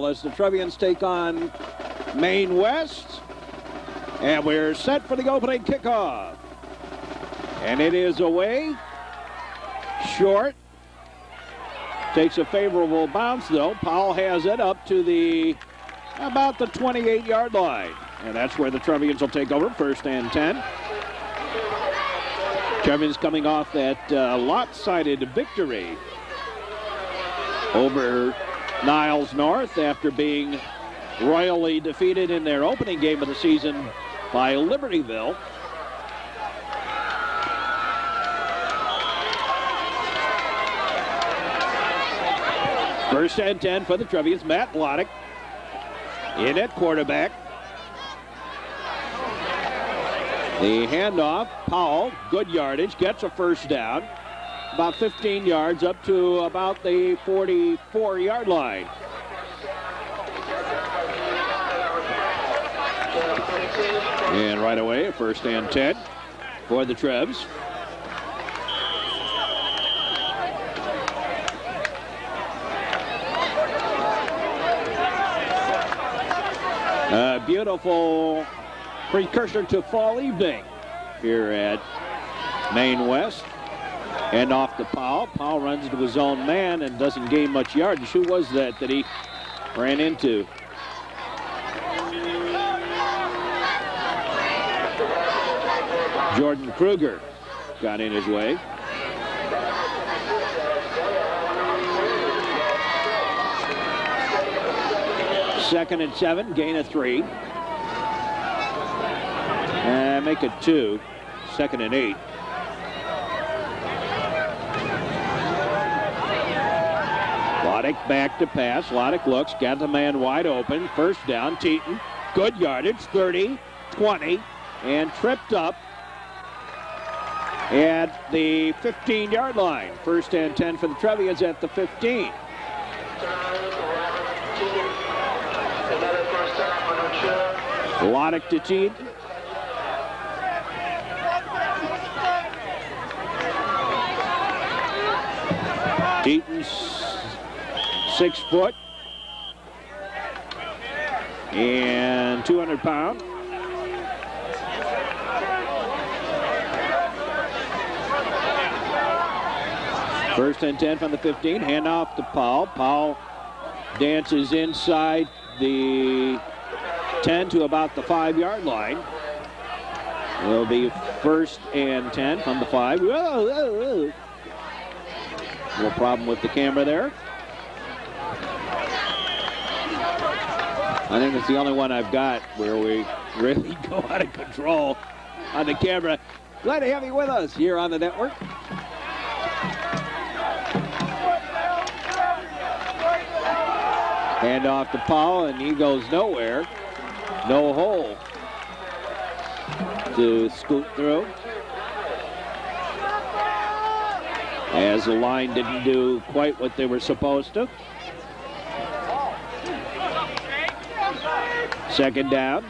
ball as the Trevians take on Maine West. And we're set for the opening kickoff. And it is away. Short. Takes a favorable bounce, though. Powell has it up to about the 28-yard line. And that's where the Trevians will take over, 1st and 10. Trevians coming off that lopsided victory over Niles North after being royally defeated in their opening game of the season by Libertyville. First and 10 for the Trevians. Matt Bloddick in at quarterback. The handoff, Powell, good yardage, gets a first down. About 15 yards up to about the 44-yard line. And right away, 1st and 10 for the Trebs. A beautiful precursor to fall evening here at Maine West. And off to Powell. Powell runs into his own man and doesn't gain much yardage. Who was that he ran into? Jordan Kruger got in his way. Second and 7, gain of 3. And make it 2. 2nd and 8. Loddick back to pass. Loddick looks, got the man wide open. First down, Teton. Good yardage, 30, 20, and tripped up at the 15-yard line. 1st and 10 for the Trevians at the 15. Loddick to Teton. Teton's 6 foot and 200 pounds. First and 10 from the 15. Hand off to Powell. Powell dances inside the 10 to about the 5-yard line. Will be 1st and 10 from the 5. Whoa, whoa, whoa. No problem with the camera there. I think it's the only one I've got where we really go out of control on the camera. Glad to have you with us here on the network. Hand off to Powell, and he goes nowhere. No hole to scoot through, as the line didn't do quite what they were supposed to. 2nd down.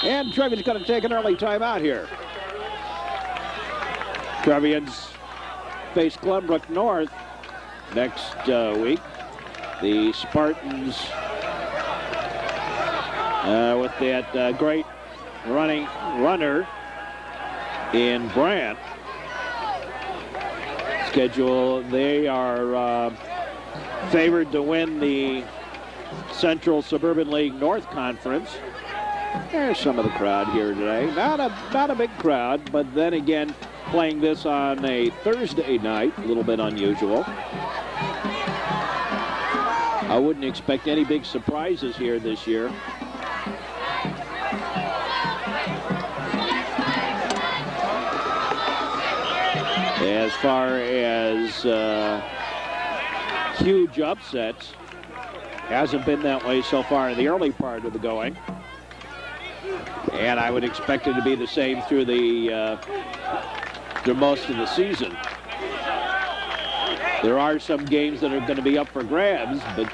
And Trevians going to take an early timeout here. Trevians face Glenbrook North next week. The Spartans with that great runner in Brant. Schedule, they are favored to win the Central Suburban League North Conference. There's some of the crowd here today. Not a big crowd, but then again, playing this on a Thursday night, a little bit unusual. I wouldn't expect any big surprises here this year. As far as huge upsets, hasn't been that way so far in the early part of the going. And I would expect it to be the same through most of the season. There are some games that are going to be up for grabs, but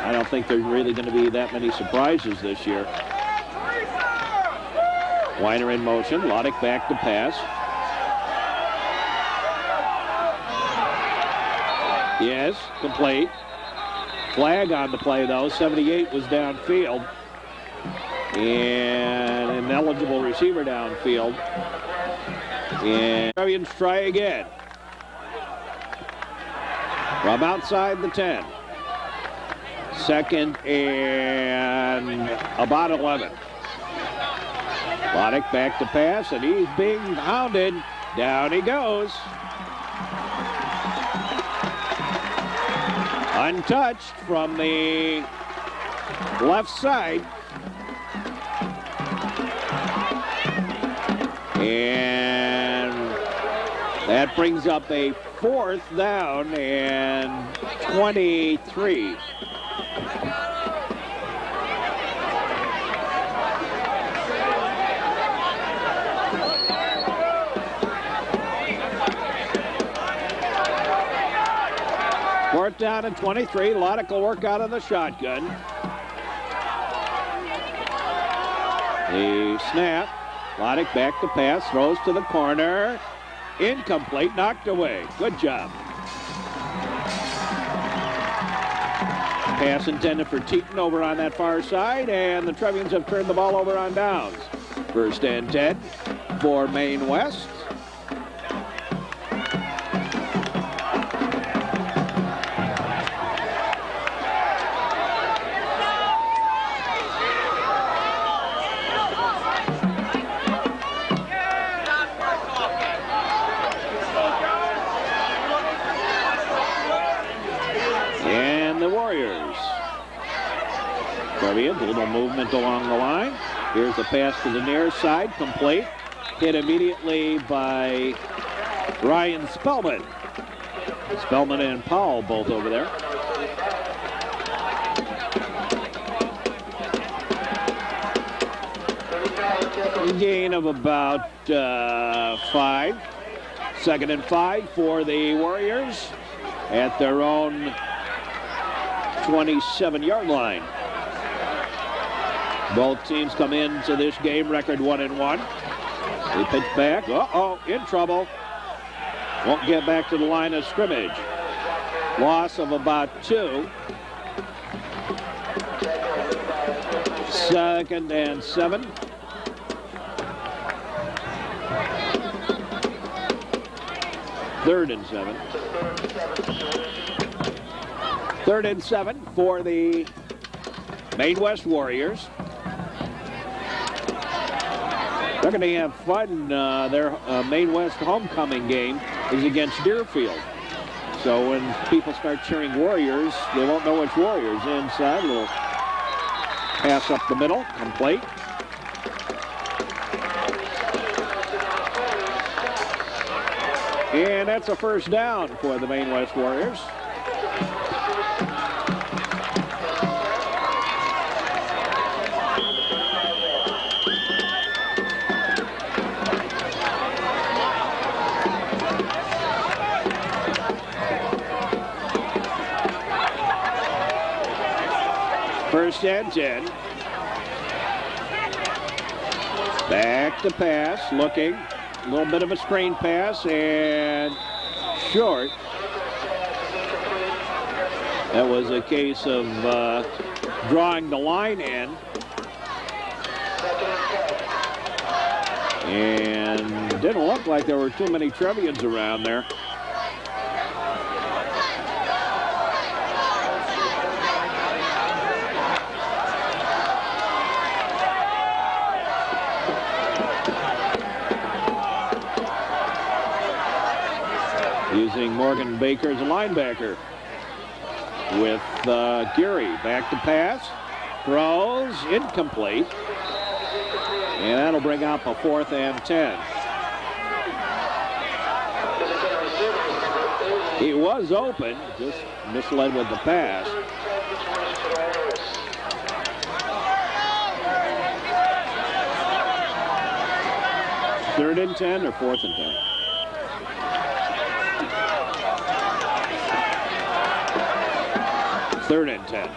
I don't think there's really going to be that many surprises this year. Weiner in motion. Loddick back to pass. Yes, complete. Flag on the play, though. 78 was downfield. And an eligible receiver downfield. And Trevians try again. From outside the 10. Second and about 11. Loddick back to pass, and he's being hounded. Down he goes. Untouched from the left side. And that brings up a 4th down and 23. Fourth down and 23. Loddick will work out of the shotgun. The snap. Loddick back to pass. Throws to the corner. Incomplete. Knocked away. Good job. Pass intended for Teton over on that far side. And the Trevians have turned the ball over on downs. First and 10 for Maine West. Trevians, a little movement along the line. Here's a pass to the near side, complete. Hit immediately by Ryan Spellman. Spellman and Powell both over there. A gain of about 5. Second and 5 for the Warriors at their own 27-yard line. Both teams come into this game record 1-1. They pitch back. Uh-oh, in trouble. Won't get back to the line of scrimmage. Loss of about 2. Second and 7. Third and 7. Third and 7 for the Maine West Warriors. They're going to have fun. Their Maine West homecoming game is against Deerfield. So when people start cheering Warriors, they won't know which Warriors. Inside, little pass up the middle, complete. And that's a first down for the Maine West Warriors. First and 10. Back to pass, looking. A little bit of a screen pass and short. That was a case of drawing the line in. And didn't look like there were too many Trevians around there. Using Morgan Baker as a linebacker with Geary back to pass, throws, incomplete, and that'll bring up a 4th and 10. He was open, just misled with the pass. Third and 10 or 4th and 10? Third and 10.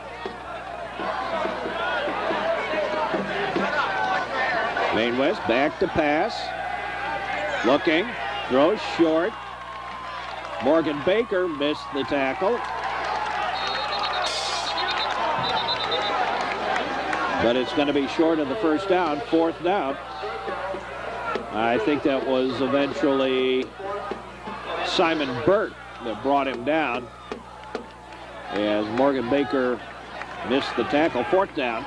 Maine West back to pass. Looking, throws short. Morgan Baker missed the tackle. But it's going to be short of the first down, 4th down. I think that was eventually Simon Burt that brought him down as Morgan Baker missed the tackle, 4th down.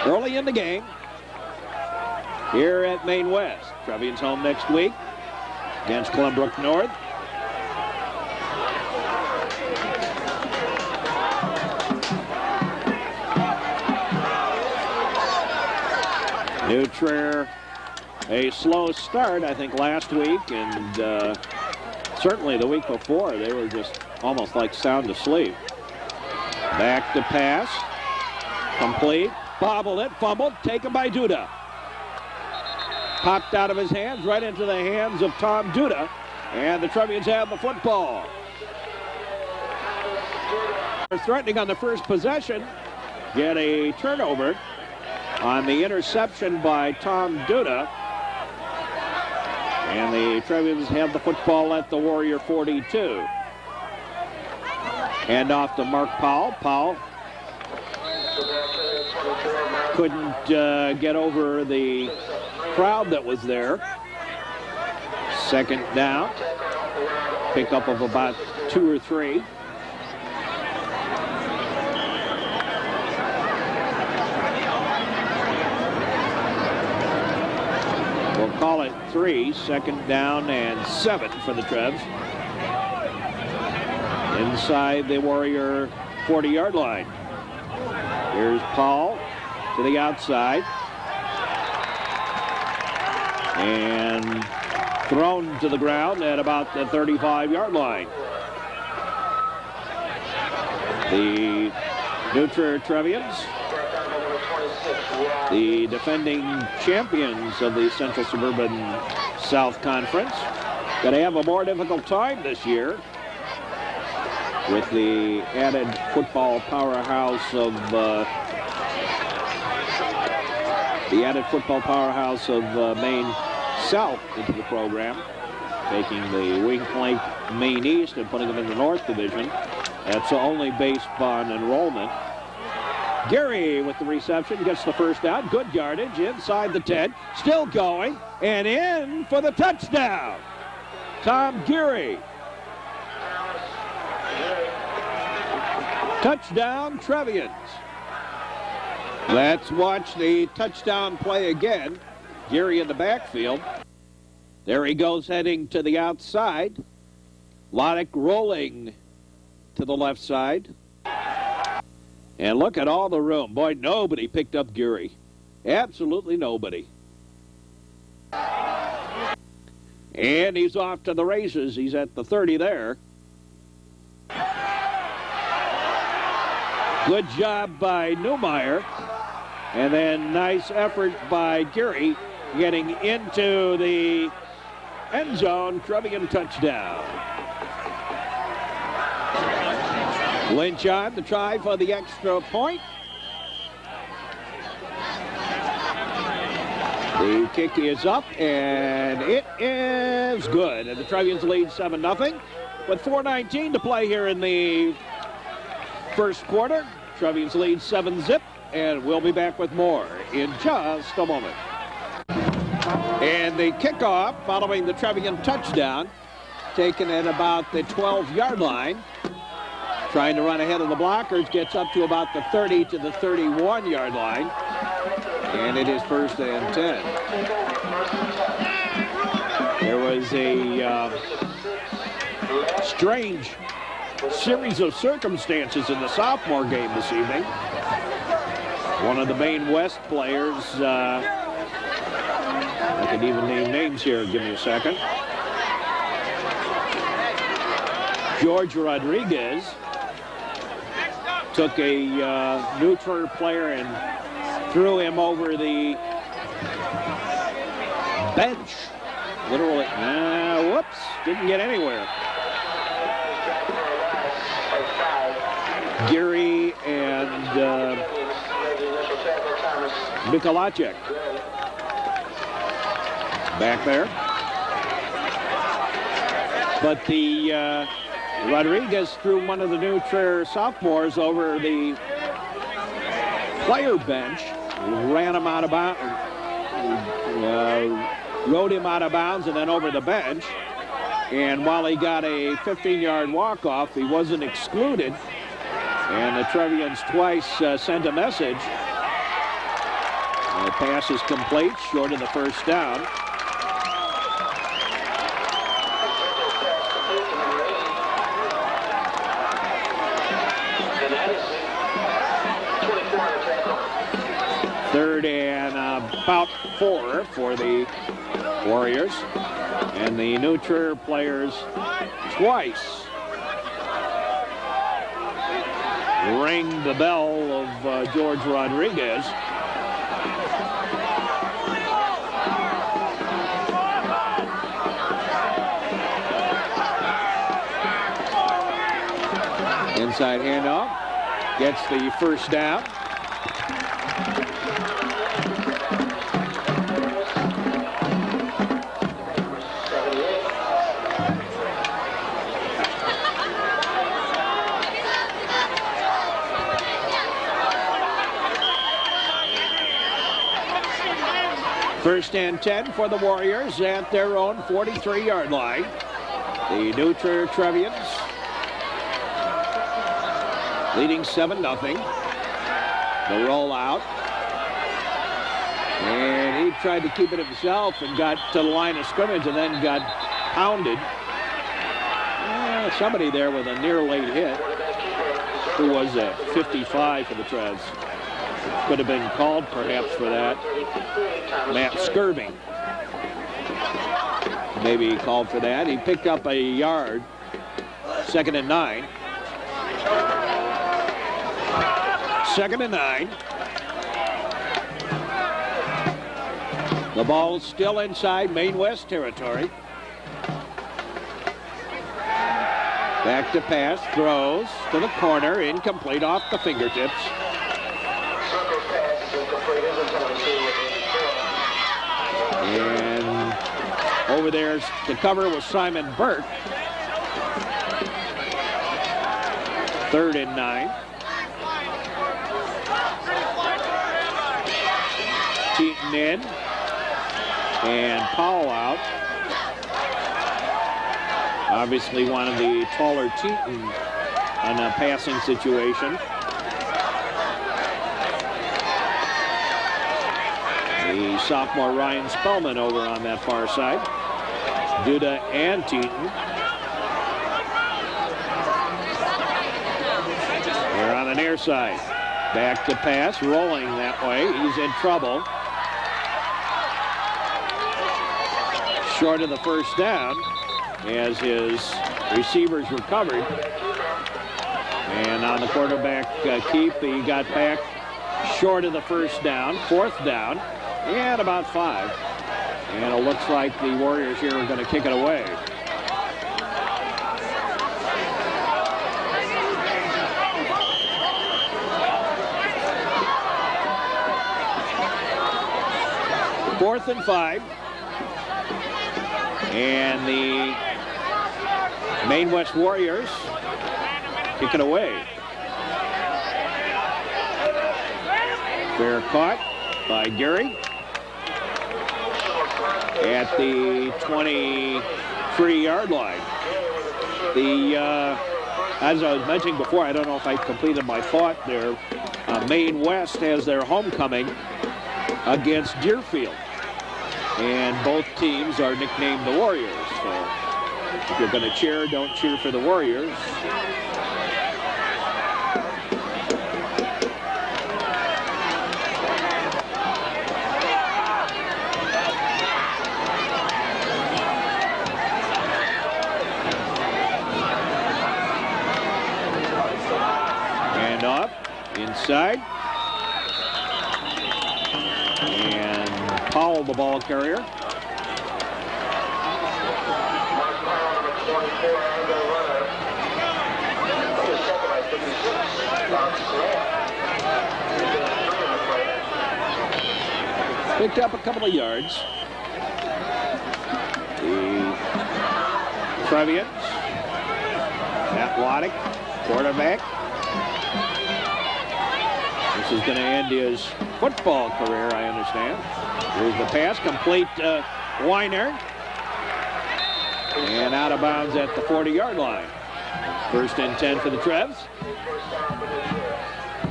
Early in the game here at Maine West. Trevians home next week against Glenbrook North. New Trier, a slow start, I think, last week, and certainly the week before. They were just almost like sound asleep. Back to pass. Complete. Bobbled it, fumbled, taken by Duda. Popped out of his hands, right into the hands of Tom Duda, and the Trevians have the football. They're threatening on the first possession, get a turnover on the interception by Tom Duda, and the Trevians have the football at the Warrior 42. Hand off to Mark Powell. Powell couldn't get over the crowd that was there. 2nd down. Pickup of about 2 or 3. We'll call it 3. 2nd down and 7 for the Trevs. Inside the Warrior 40-yard line. Here's Paul to the outside. And thrown to the ground at about the 35-yard line. The New Trier Trevians, the defending champions of the Central Suburban South Conference, going to have a more difficult time this year with the added football powerhouse of Maine South into the program, taking the Wink Lake Maine East and putting them in the North Division. That's only based on enrollment. Geary with the reception, gets the first down. Good yardage inside the 10. Still going and in for the touchdown. Tom Geary. Touchdown, Trevians. Let's watch the touchdown play again. Geary in the backfield. There he goes heading to the outside. Loddick rolling to the left side. And look at all the room. Boy, nobody picked up Geary. Absolutely nobody. And he's off to the races. He's at the 30 there. Good job by Newmeyer. And then nice effort by Geary getting into the end zone. Trevian touchdown. Lynch on the try for the extra point. The kick is up, and it is good. And the Trevians lead 7-0 with 4:19 to play here in the first quarter. Trevians lead 7-zip, and we'll be back with more in just a moment. And the kickoff following the Trevian touchdown, taken at about the 12-yard line. Trying to run ahead of the blockers, gets up to about the 30 to the 31-yard line. And it is 1st and 10. There was a strange series of circumstances in the sophomore game this evening. One of the Maine West players, I can even name names here, give me a second. George Rodriguez took a New Trier player and threw him over the bench. Literally, whoops, didn't get anywhere. Geary and Mikolajczyk back there. But the Rodriguez threw one of the new Trier sophomores over the player bench, ran him out of bounds, rode him out of bounds and then over the bench. And while he got a 15-yard walk-off, he wasn't excluded. And the Trevians twice sent a message. The pass is complete, short of the first down. Third and about 4 for the Warriors. And the new Trier players twice ring the bell of George Rodriguez. Inside handoff, gets the first down. First and 10 for the Warriors at their own 43-yard line. The New Trier Trevians leading 7-0. The rollout. And he tried to keep it himself and got to the line of scrimmage and then got pounded. Somebody there with a near late hit. Who was that? 55 for the Trevs. Could have been called perhaps for that. Matt Skirving. Maybe he called for that. He picked up a yard. 2nd and 9. 2nd and 9. The ball's still inside Maine West territory. Back to pass, throws to the corner, incomplete off the fingertips. And over there to cover was Simon Burke. 3rd and 9. Teton in and Powell out. Obviously one of the taller Teton on a passing situation. The sophomore Ryan Spellman over on that far side. Duda and Teton. They're on the near side. Back to pass, rolling that way. He's in trouble. Short of the first down as his receivers recovered. And on the quarterback keep, he got back short of the first down, 4th down, and about 5. And it looks like the Warriors here are going to kick it away. Fourth and 5. And the Maine West Warriors kick it away. Fair caught by Geary at the 23-yard line. As I was mentioning before, I don't know if I completed my thought there, Maine West has their homecoming against Deerfield. And both teams are nicknamed the Warriors. So if you're going to cheer, don't cheer for the Warriors. And off, inside. Powell, the ball carrier. Picked up a couple of yards. The Trevians. Matt Waddick, quarterback. This is going to end his football career, I understand. Here's the pass, complete Weiner. And out of bounds at the 40-yard line. 1st and 10 for the Trevs.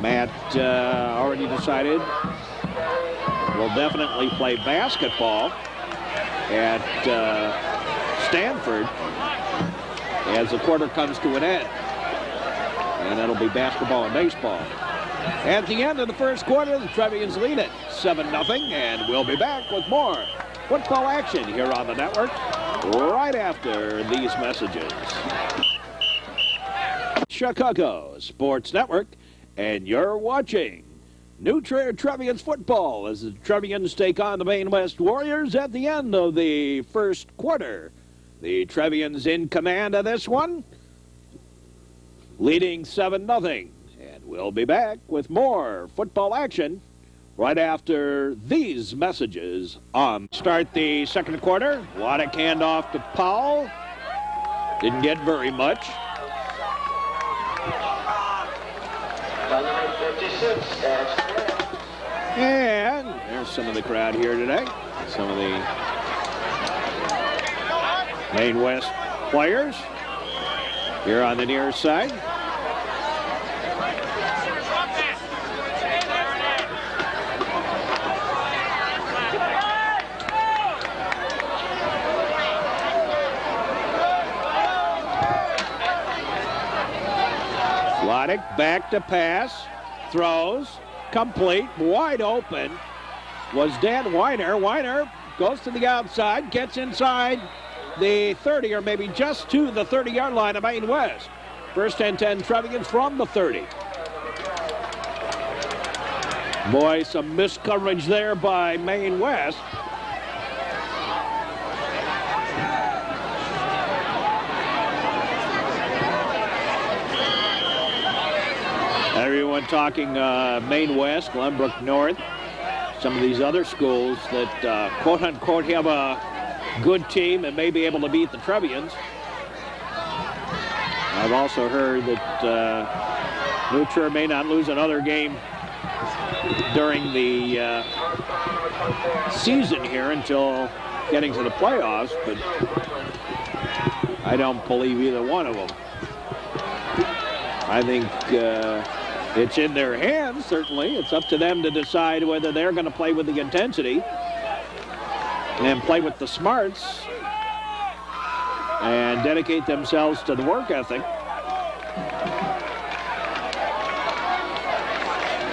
Matt already decided will definitely play basketball at Stanford as the quarter comes to an end. And that'll be basketball and baseball. At the end of the first quarter, the Trevians lead it 7-0, and we'll be back with more football action here on the network right after these messages. Chicago Sports Network, and you're watching New Trier Trevians football as the Trevians take on the Maine West Warriors at the end of the first quarter. The Trevians in command of this one, leading 7-0. And we'll be back with more football action right after these messages on. Start the second quarter. Waddick handoff to Powell. Didn't get very much. And there's some of the crowd here today. Some of the Maine West players here on the near side. Waddick back to pass, throws, complete, wide open was Dan Weiner. Weiner goes to the outside, gets inside the 30, or maybe just to the 30-yard line of Maine West. 1st and 10 Trevians from the 30. Boy, some missed coverage there by Maine West. Everyone talking Maine West, Glenbrook North, some of these other schools that quote-unquote have a good team and may be able to beat the Trevians. I've also heard that New Trier may not lose another game during the season here until getting to the playoffs, but I don't believe either one of them. I think it's in their hands, certainly. It's up to them to decide whether they're going to play with the intensity and play with the smarts and dedicate themselves to the work ethic.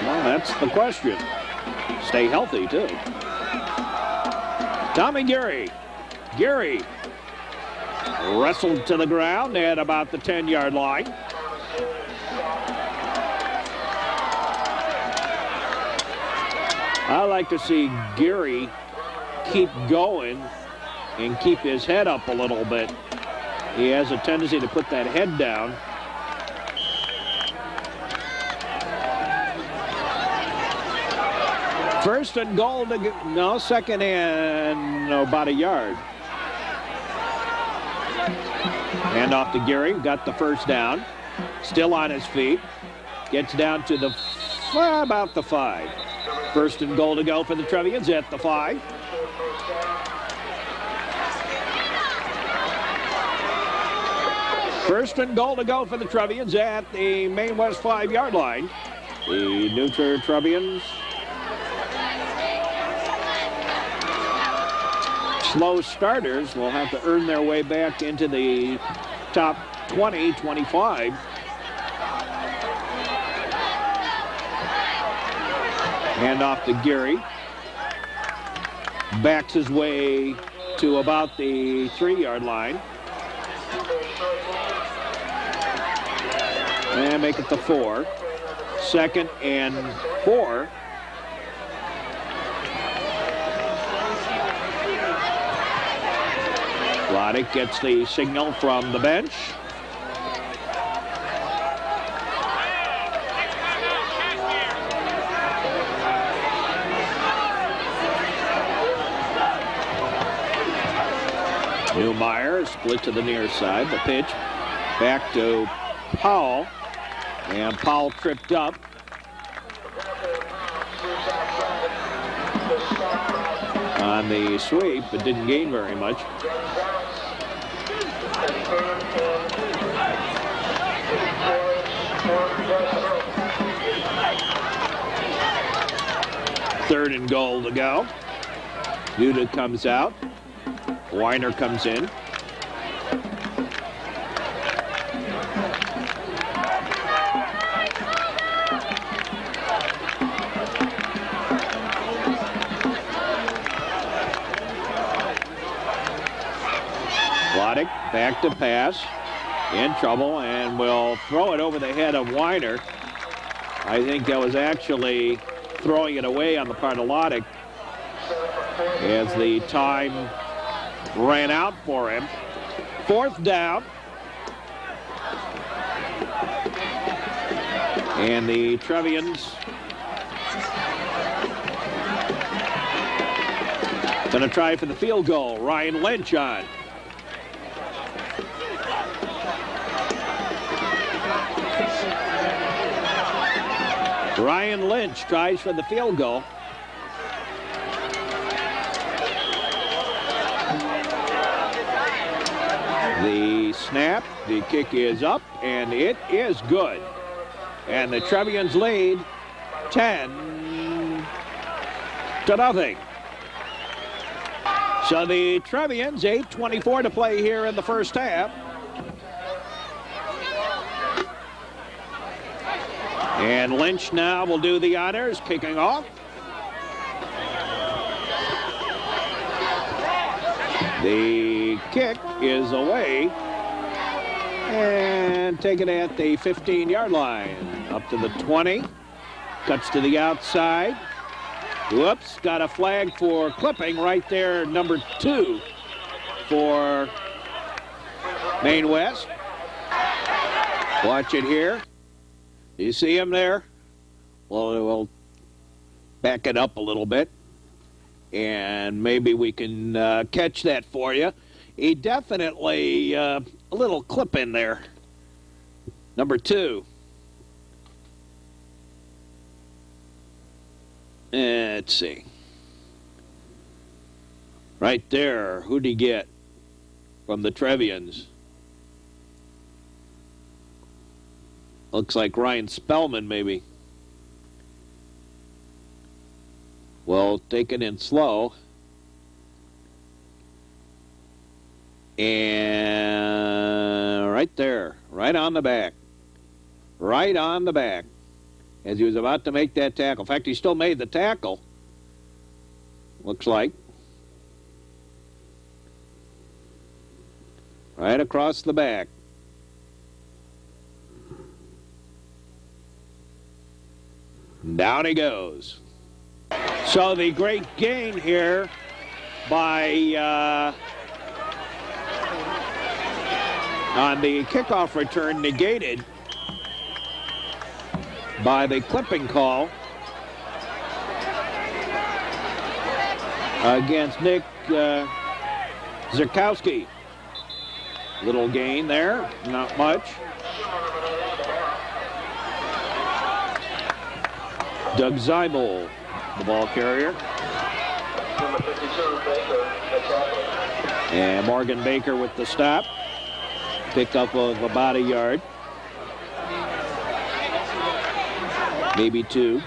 Well, that's the question. Stay healthy, too. Tommy Geary. Geary wrestled to the ground at about the 10-yard line. I like to see Geary keep going and keep his head up a little bit. He has a tendency to put that head down. First and goal to no, second and about a yard. Hand off to Geary, got the first down. Still on his feet. Gets down to the about the 5. First and goal to go for the Trevians at the 5. First and goal to go for the Trevians at the Maine West 5-yard line. The New Trier Trevians slow starters will have to earn their way back into the top 20, 25. Hand off to Geary. Backs his way to about the 3-yard line. And make it the 4. 2nd and 4. Waddick gets the signal from the bench. Newmeyer split to the near side. The pitch back to Powell. And Powell tripped up. On the sweep, but didn't gain very much. Third and goal to go. Duda comes out. Weiner comes in. Back to pass, in trouble, and will throw it over the head of Weiner. I think that was actually throwing it away on the part of Loddick as the time ran out for him. Fourth down. And the Trevians going to try for the field goal. Ryan Lynch on. Ryan Lynch tries for the field goal. The snap, the kick is up, and it is good. And the Trevians lead 10-0. So the Trevians, 8:24 to play here in the first half. And Lynch now will do the honors, kicking off. The kick is away and taken at the 15-yard line. Up to the 20. Cuts to the outside. Whoops, got a flag for clipping right there, number 2 for Maine West. Watch it here. You see him there? Well, we'll back it up a little bit, and maybe we can catch that for you. He definitely a little clip in there. Number 2. Let's see. Right there, who'd he get from the Trevians? Looks like Ryan Spellman, maybe. Well, take it in slow. And right there, right on the back. Right on the back. As he was about to make that tackle. In fact, he still made the tackle. Looks like. Right across the back. Down he goes. So the great gain here by on the kickoff return negated by the clipping call against Nick Zerkowski. Little gain there, not much. Doug Zeibel, the ball carrier. And Morgan Baker with the stop. Pickup of about a yard. Maybe 2.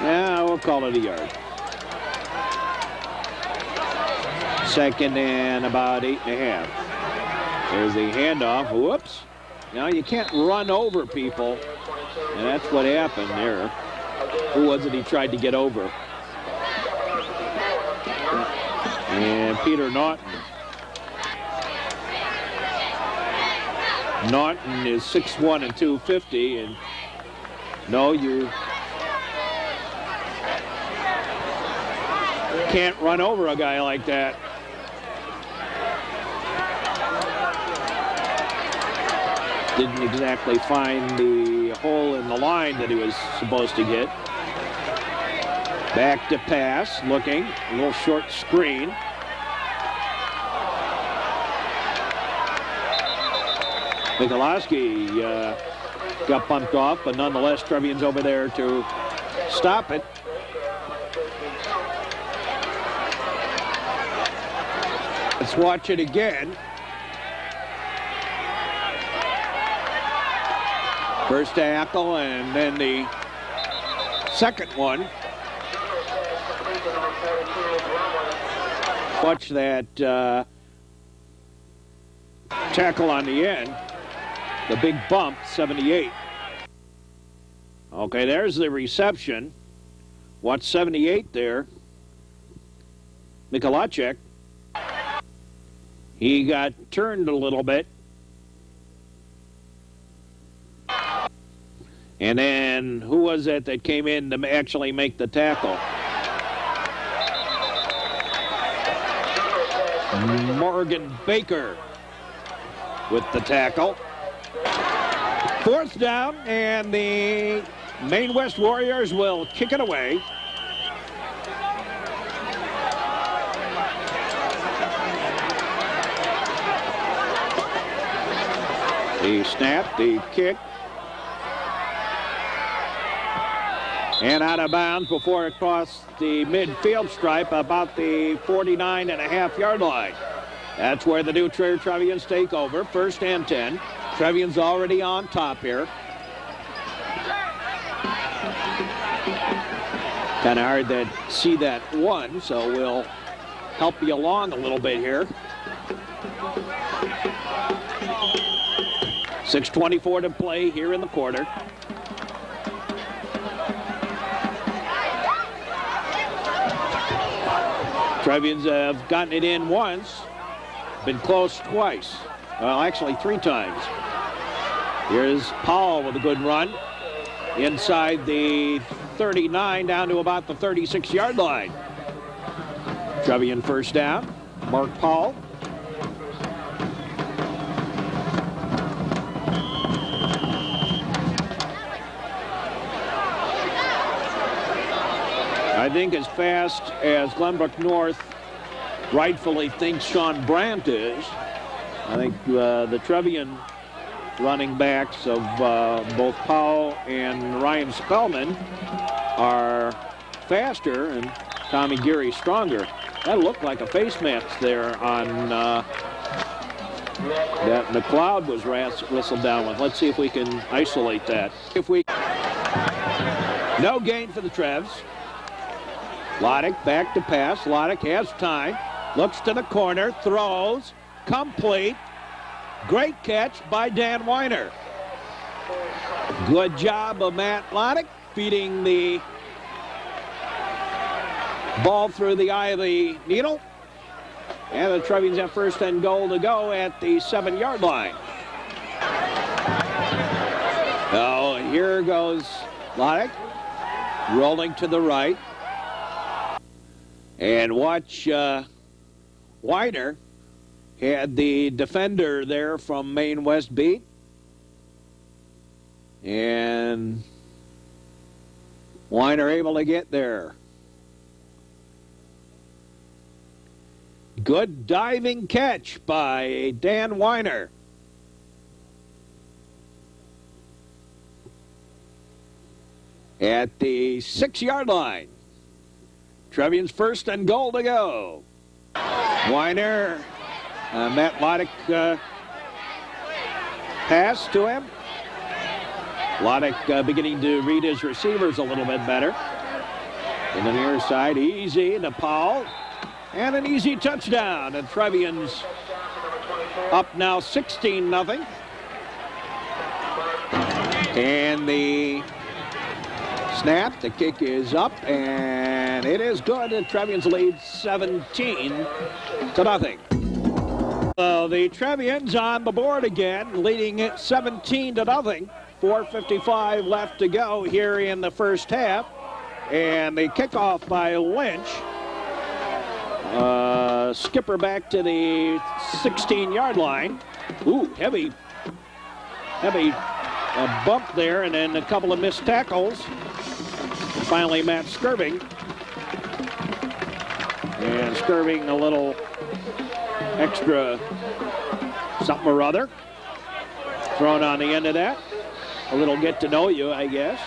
Yeah, we'll call it a yard. Second and about 8.5. There's the handoff. Whoops. Now you can't run over people. And that's what happened there. Who was it he tried to get over? And Peter Naughton. Naughton is 6'1" and 250, and no, you can't run over a guy like that. Didn't exactly find the hole in the line that he was supposed to get. Back to pass, looking, a little short screen. Michalowski got bumped off, but nonetheless, Trevians over there to stop it. Let's watch it again. First tackle and then the second one. Watch that tackle on the end. The big bump, 78. Okay, there's the reception. Watch 78 there. Michalacek. He got turned a little bit. And then who was it that came in to actually make the tackle? Morgan Baker with the tackle. Fourth down, and the Maine West Warriors will kick it away. The snap, the kick, and out of bounds before it crossed the midfield stripe about the 49.5-yard line. That's where the new Trevians take over. First and 10. Trevians already on top here. Kind of hard to see that one, so we'll help you along a little bit here. 6:24 to play here in the quarter. Trevians have gotten it in once, been close twice. Well, actually 3 times. Here's Powell with a good run. Inside the 39 down to about the 36-yard line. Trevian first down. Mark Powell. I think as fast as Glenbrook North rightfully thinks Sean Brandt is, I think the Trevian running backs of both Powell and Ryan Spellman are faster and Tommy Geary stronger. That looked like a face mask there on that McLeod was whistled down with. Let's see if we can isolate that. No gain for the Trevs. Loddick back to pass. Loddick has time. Looks to the corner. Throws. Complete. Great catch by Dan Weiner. Good job of Matt Loddick feeding the ball through the eye of the needle. And the Trevians have first and goal to go at the 7-yard line. Oh, here goes Loddick. Rolling to the right. And watch Weiner had the defender there from Maine West beat. And Weiner able to get there. Good diving catch by Dan Weiner. At the 6-yard line. Trevians first and goal to go. Weiner, Matt Loddick pass to him. Loddick beginning to read his receivers a little bit better. And the near side, easy to Powell. And an easy touchdown. And Trevians up now 16-0. And the snap, the kick is up, and it is good. And Trevians lead 17-0. So the Trevians on the board again, leading it 17-0. 4:55 left to go here in the first half. And the kickoff by Lynch. Skipper back to the 16-yard line. Ooh, heavy bump there, and then a couple of missed tackles. Finally, Matt Skirving And skirting a little extra something or other thrown on the end of that. A little get to know you, I guess.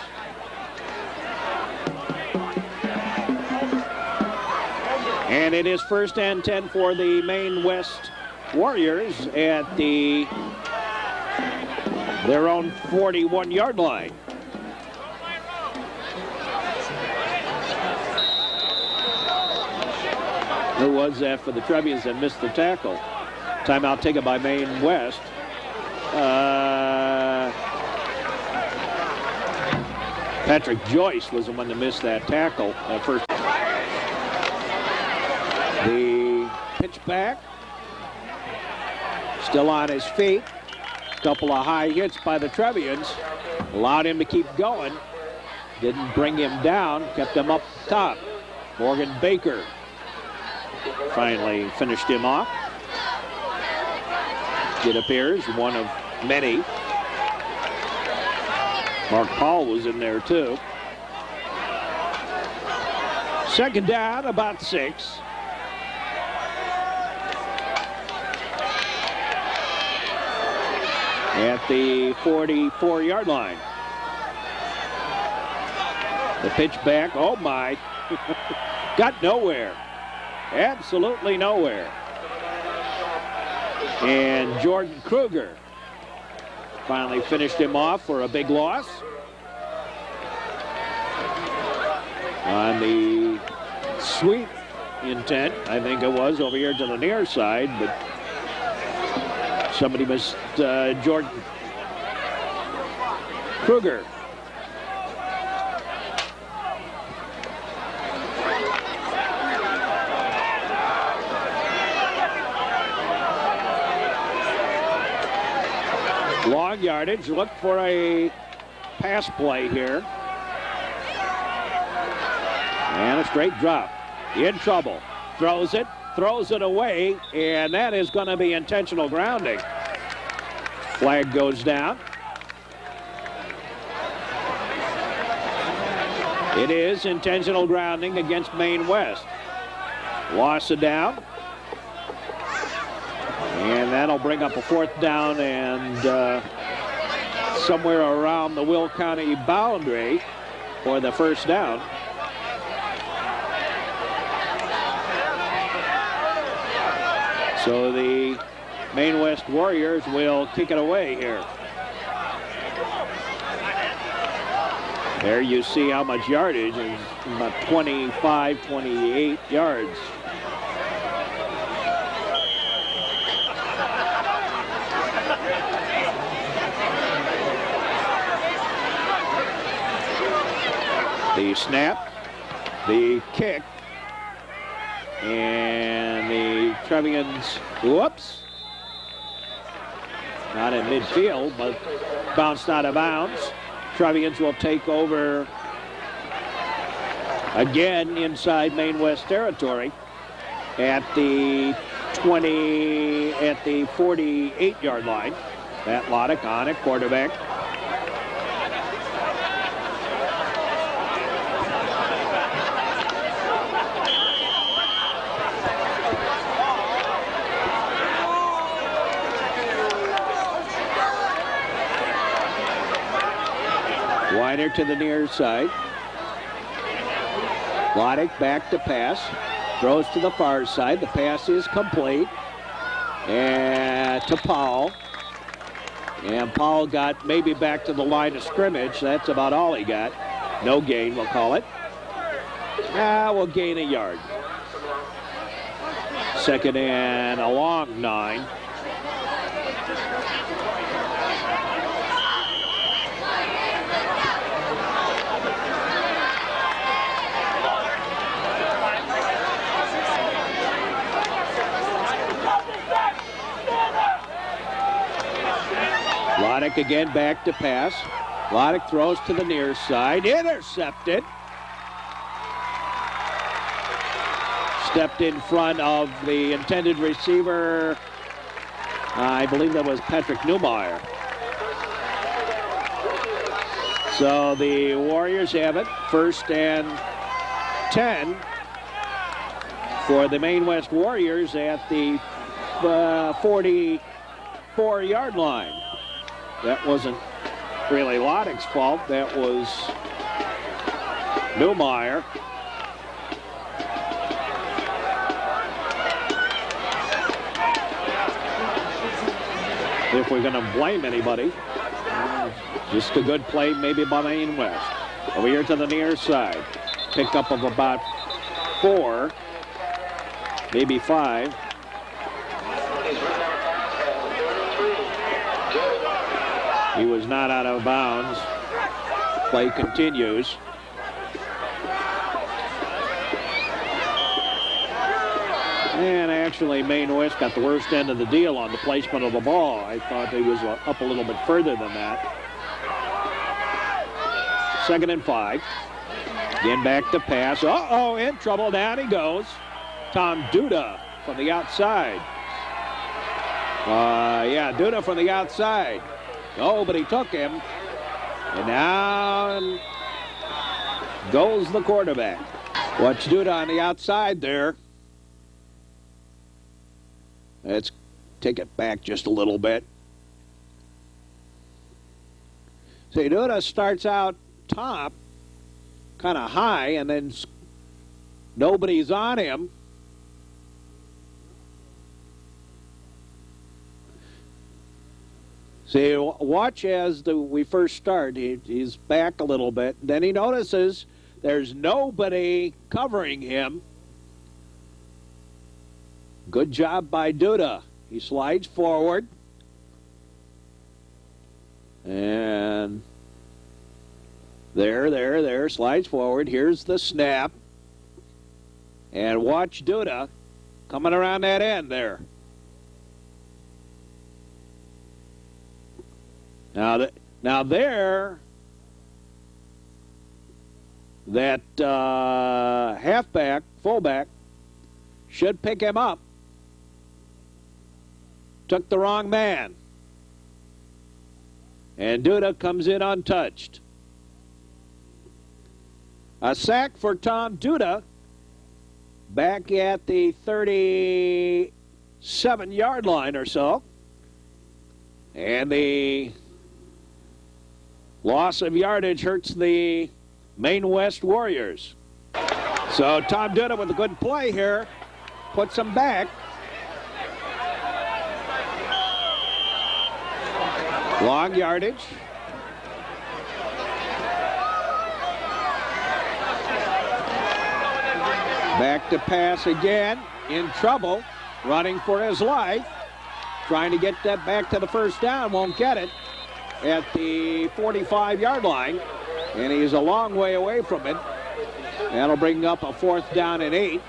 And it is 1st and 10 for the Maine West Warriors at their own 41-yard line. Who was that for the Trevians that missed the tackle? Timeout taken by Maine West. Patrick Joyce was the one that missed that tackle at first. The pitch back. Still on his feet. A couple of high hits by the Trevians. Allowed him to keep going. Didn't bring him down. Kept him up top. Morgan Baker finally finished him off. It appears one of many. Mark Paul was in there too. 2nd down, about 6. At the 44-yard line. The pitch back, oh my, got nowhere. Absolutely nowhere. And Jordan Kruger finally finished him off for a big loss. On the sweep intent, I think it was, over here to the near side, but somebody missed Jordan Kruger. Long yardage. Look for a pass play here. And a straight drop. In trouble. Throws it away, and that is going to be intentional grounding. Flag goes down. It is intentional grounding against Maine West. Loss of down. And that'll bring up a 4th down and somewhere around the Will County boundary for the 1st down. So the Maine West Warriors will kick it away here. There you see how much yardage is, about 25, 28 yards. The snap, the kick, and the Trevians, whoops, not in midfield, but bounced out of bounds. Trevians will take over again inside Maine West territory at the 48-yard line. Matt Loddick on it, quarterback. Wider to the near side. Loddick back to pass. Throws to the far side. The pass is complete. And to Powell. And Powell got maybe back to the line of scrimmage. That's about all he got. No gain, we'll call it. We'll gain a yard. 2nd and a long 9. Loddick again back to pass. Loddick throws to the near side. Intercepted. Stepped in front of the intended receiver. I believe that was Patrick Newmeyer. So the Warriors have it. 1st and 10 for the Maine West Warriors at the 44-yard line. That wasn't really Loddick's fault. That was Newmeyer. If we're going to blame anybody, just a good play maybe by Maine West. Over here to the near side. Pickup of about 4, maybe 5. He was not out of bounds. Play continues. And actually, Maine West got the worst end of the deal on the placement of the ball. I thought he was up a little bit further than that. 2nd and 5. Again, back to pass. Uh-oh, in trouble. Down he goes. Tom Duda from the outside. Yeah, Duda from the outside. Oh, but he took him. And now goes the quarterback. Watch Duda on the outside there. Let's take it back just a little bit. See, Duda starts out top, kind of high, and then nobody's on him. See, watch as we first start. He's back a little bit. Then he notices there's nobody covering him. Good job by Duda. He slides forward. And there, slides forward. Here's the snap. And watch Duda coming around that end there. Now there, that halfback, fullback, should pick him up. Took the wrong man. And Duda comes in untouched. A sack for Tom Duda back at the 37-yard line or so. And the loss of yardage hurts the Maine West Warriors. So Tom Duda with a good play here puts them back. Long yardage. Back to pass again. In trouble. Running for his life. Trying to get that back to the first down. Won't get it at the 45-yard line. And he's a long way away from it. That'll bring up a 4th down and 8.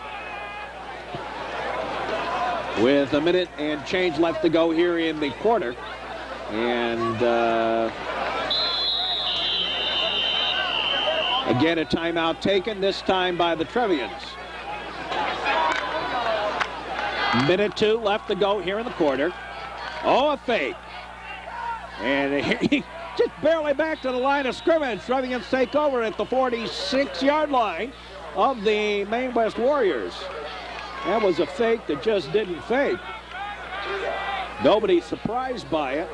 With a minute and change left to go here in the quarter. And again, a timeout taken, this time by the Trevians. Minute 2 left to go here in the quarter. Oh, a fake. And he just barely back to the line of scrimmage. Trevians take over at the 46-yard line of the Maine West Warriors. That was a fake that just didn't fake. Nobody's surprised by it.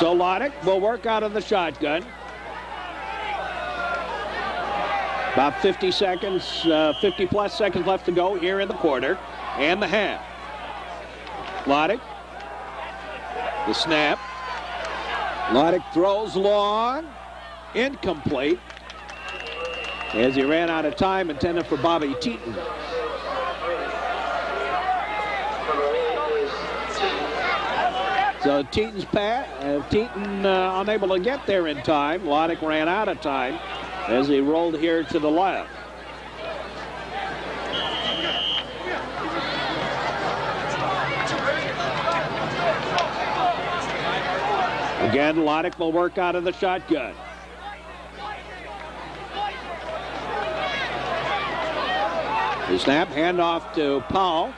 So Loddick will work out of the shotgun. About 50 seconds, 50-plus seconds left to go here in the quarter and the half. Loddick, the snap. Loddick throws long, incomplete, as he ran out of time, intended for Bobby Teton. So Teton's Teton unable to get there in time. Loddick ran out of time as he rolled here to the left. Again, Loddick will work out of the shotgun. The snap, handoff to Powell.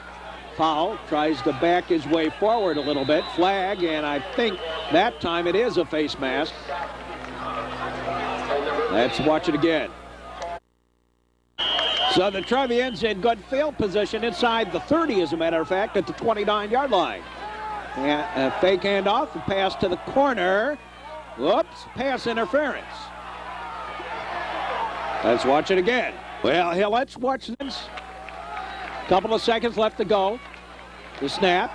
Powell tries to back his way forward a little bit. Flag, and I think That time it is a face mask. Let's watch it again. So the Trevians in good field position inside the 30, as a matter of fact, at the 29-yard line. And a fake handoff, a pass to the corner. Whoops, pass interference. Let's watch it again. Well, here, let's watch this. Couple of seconds left to go. The snap.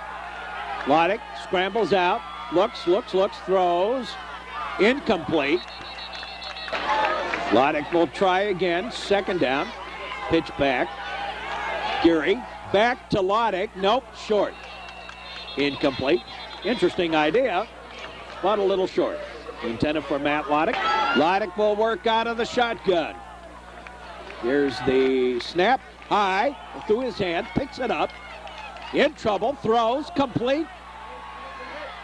Loddick scrambles out. Looks, throws. Incomplete. Loddick will try again. Second down. Pitch back. Geary back to Loddick. Nope, short. Incomplete. Interesting idea, but a little short. Intended for Matt Loddick. Loddick will work out of the shotgun. Here's the snap. High through his hand. Picks it up. In trouble. Throws. Complete.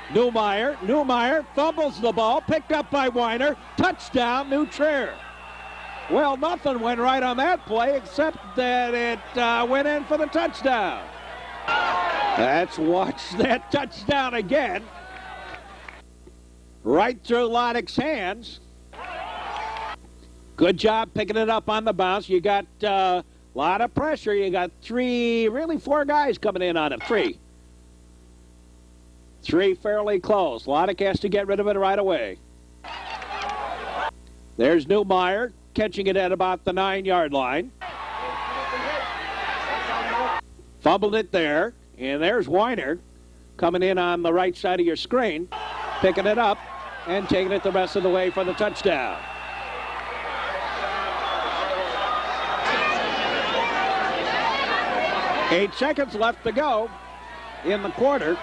Newmeyer fumbles the ball. Picked up by Weiner. Touchdown, New Trier. Well, nothing went right on that play except that it went in for the touchdown. Let's watch that touchdown again. Right through Loddick's hands. Good job picking it up on the bounce. You got a lot of pressure. You got four guys coming in on it. Three fairly close. Loddick has to get rid of it right away. There's Newmeyer catching it at about the 9-yard line. Fumbled it there. And there's Weiner coming in on the right side of your screen, picking it up and taking it the rest of the way for the touchdown. Eight seconds left to go in the quarter.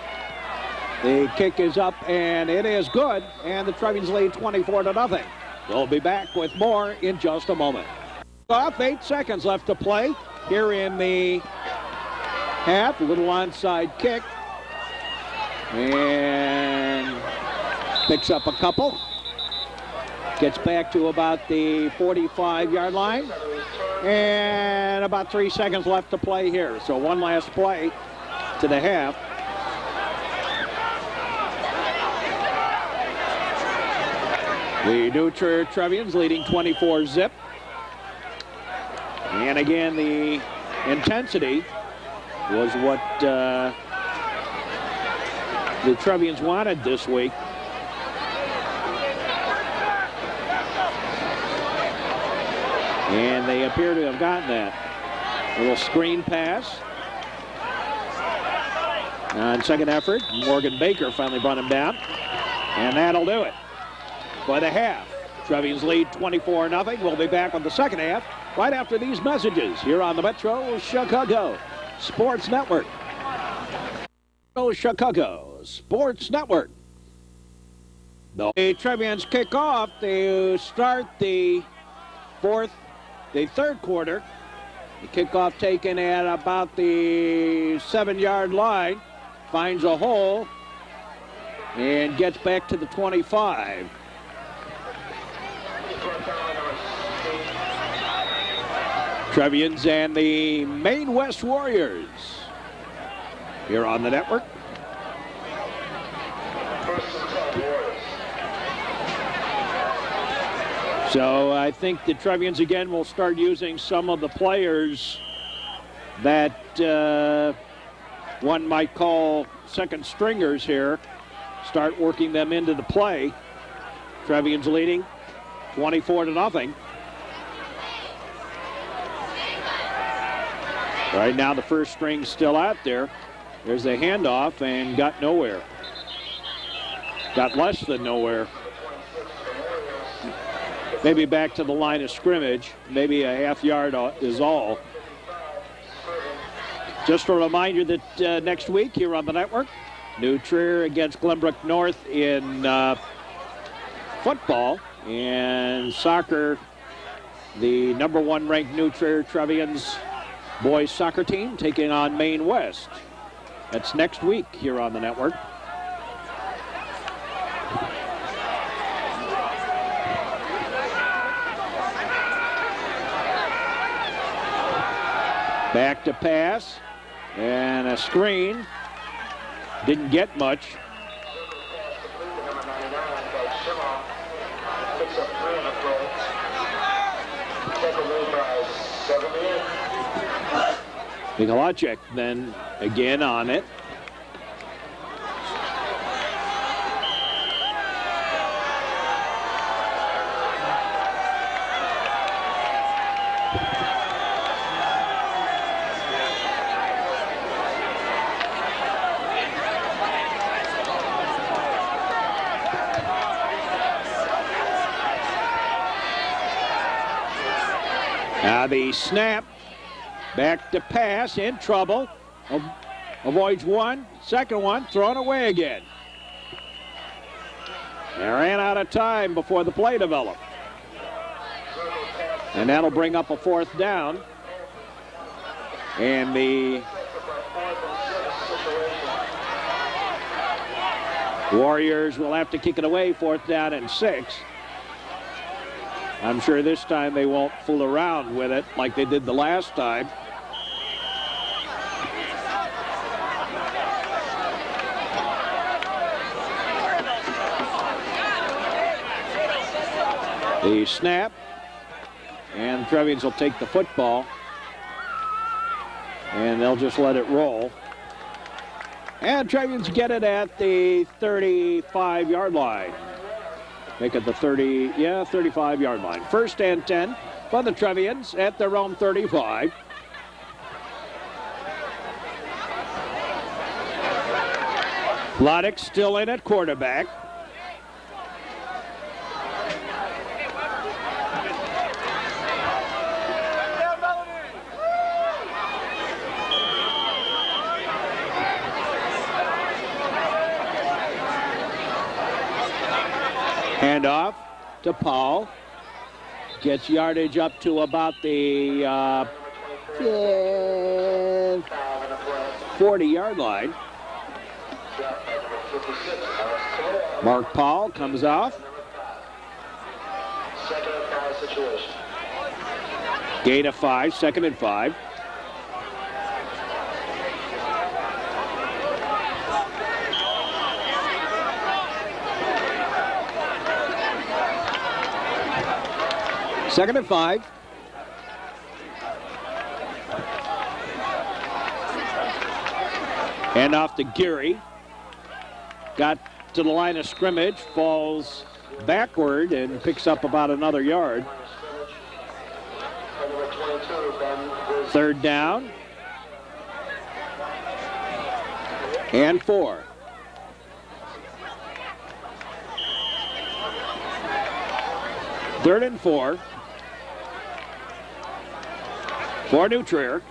The kick is up and it is good, and the Trevians lead 24-0. We'll be back with more in just a moment. Off, 8 seconds left to play here in the half. A little onside kick. And picks up a couple. Gets back to about the 45-yard line. And about 3 seconds left to play here. So one last play to the half. The New Trier Trevians leading 24-0. And again, the intensity was what the Trevians wanted this week. And they appear to have gotten that. A little screen pass. On second effort, Morgan Baker finally brought him down. And that'll do it for the half. Trevians lead 24-0. We'll be back on the second half right after these messages here on the Metro Chicago Sports Network. Chicago Sports Network. The Trevians kick off to start the third quarter. The kickoff taken at about the 7-yard line. Finds a hole and gets back to the 25. Trevians and the Maine West Warriors here on the network. So I think the Trevians again will start using some of the players that one might call second stringers here. Start working them into the play. Trevians leading 24-0. Right now the first string's still out there. There's a handoff and got nowhere. Got less than nowhere. Maybe back to the line of scrimmage. Maybe a half yard is all. Just a reminder that next week here on the network, New Trier against Glenbrook North in football, and soccer, the number 1 ranked New Trier Trevians boys soccer team taking on Maine West. That's next week here on the network. Back to pass and a screen. Didn't get much. picks up 3 on the play. Second made by 78. Mikolajczyk then again on it. Now the snap, back to pass, in trouble, avoids one, second one, thrown away again. They ran out of time before the play developed. And that'll bring up a 4th down. And the Warriors will have to kick it away, 4th down and 6. I'm sure this time they won't fool around with it like they did the last time. The snap, and Trevians will take the football, and they'll just let it roll. And Trevians get it at the 35-yard line. Make it the 35-yard line. 1st and 10 for the Trevians at their own 35. Loddick still in at quarterback. Handoff to Paul. Gets yardage up to about the 40-yard line. Mark Paul comes off. Second and 5 situation. Gain of 5, 2nd and 5. Second and 5. And off to Geary. Got to the line of scrimmage, falls backward and picks up about another yard. 3rd down. And 4. Third and 4. For New Trier,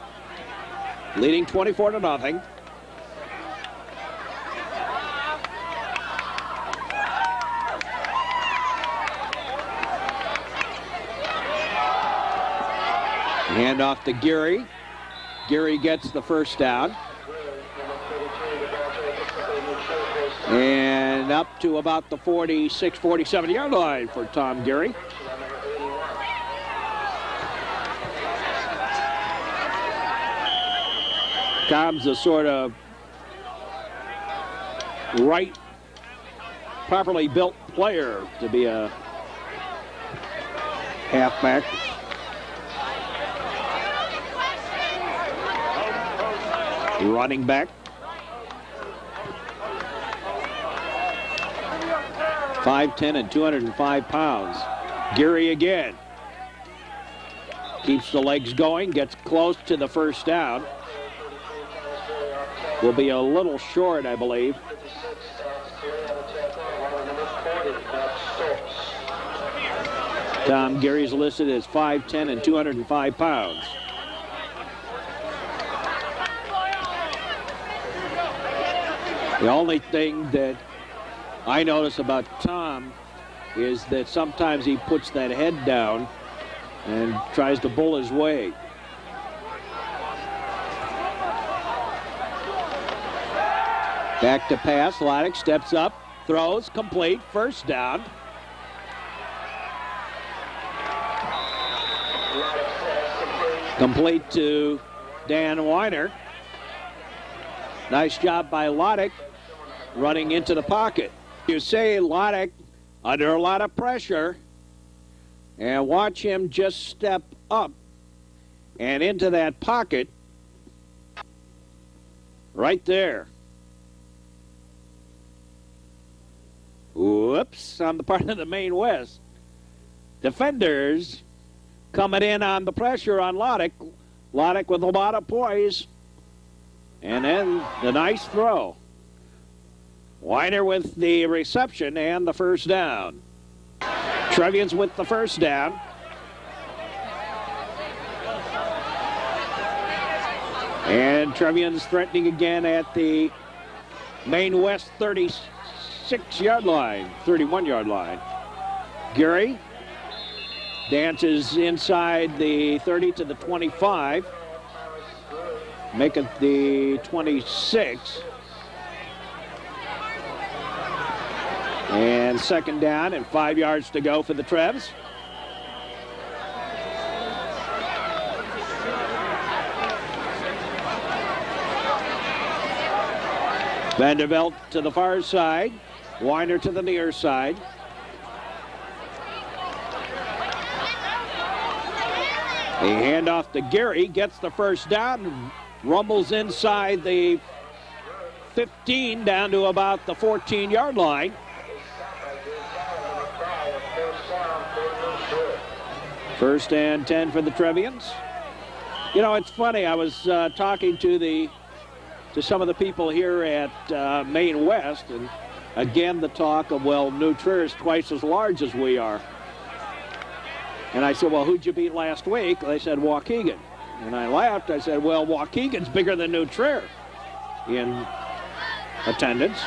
leading 24-0. Hand off to Geary. Geary gets the 1st down. And up to about the 46, 47-yard line for Tom Geary. Tom's a sort of properly built player to be a halfback. Running back. 5'10" and 205 pounds. Geary again. Keeps the legs going, gets close to the 1st down. Will be a little short, I believe. Tom Geary's listed as 5'10" and 205 pounds. The only thing that I notice about Tom is that sometimes he puts that head down and tries to bull his way. Back to pass. Loddick steps up, throws, complete, 1st down. Complete to Dan Weiner. Nice job by Loddick running into the pocket. You say Loddick under a lot of pressure And watch him just step up and into that pocket right there. Whoops, on the part of the Maine West. Defenders coming in on the pressure on Loddick. Loddick with a lot of poise. And then the nice throw. Weiner with the reception and the first down. Trevians with the first down. And Trevians threatening again at the Maine West 36-yard line, 31-yard line. Geary dances inside the 30 to the 25. Make it the 26. And second down and 5 yards to go for the Trevs. Vanderbilt to the far side. Weiner to the near side. A handoff to Geary, gets the first down, rumbles inside the 15 down to about the 14-yard line. First and 10 for the Trevians. You know, it's funny, I was talking to some of the people here at Maine West, and again the talk of, well, New Trier is twice as large as we are. And I said, well, who'd you beat last week? They said Waukegan. And I laughed. I said, well, Waukegan's bigger than New Trier in attendance.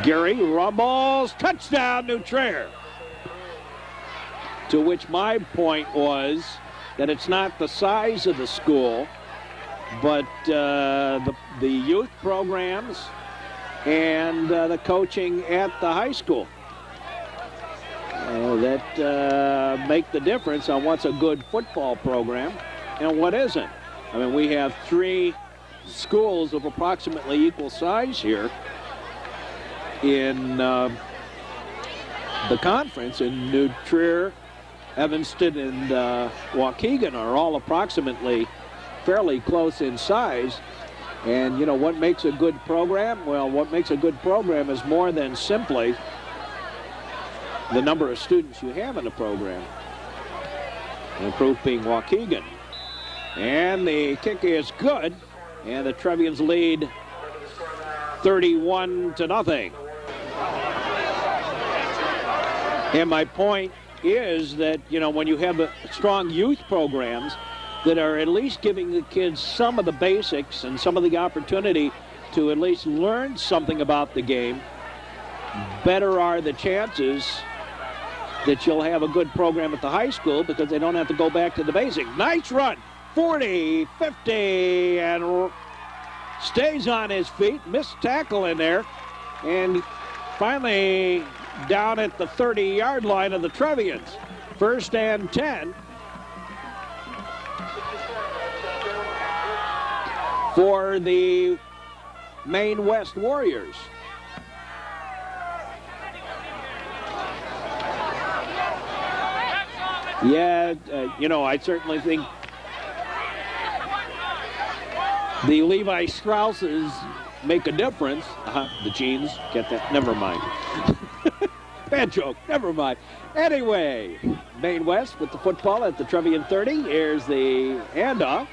Geary rumbles, touchdown, New Trier. To which my point was that it's not the size of the school, but the youth programs and the coaching at the high school that make the difference on what's a good football program and what isn't. I mean, we have 3 schools of approximately equal size here in the conference, and New Trier, Evanston, and Waukegan are all approximately fairly close in size. And, you know, what makes a good program? Well, what makes a good program is more than simply the number of students you have in the program. And proof being Waukegan. And the kick is good. And the Trevians lead 31-0. And my point is that, you know, when you have strong youth programs that are at least giving the kids some of the basics and some of the opportunity to at least learn something about the game, better are the chances that you'll have a good program at the high school because they don't have to go back to the basics. Nice run, 40, 50, and stays on his feet. Missed tackle in there, and finally down at the 30-yard line of the Trevians. First and 10 for the Maine West Warriors. Yeah, you know, I certainly think the Levi Strausses make a difference. The jeans, get that? Never mind. Bad joke, never mind. Anyway, Maine West with the football at the Trevian 30. Here's the handoff.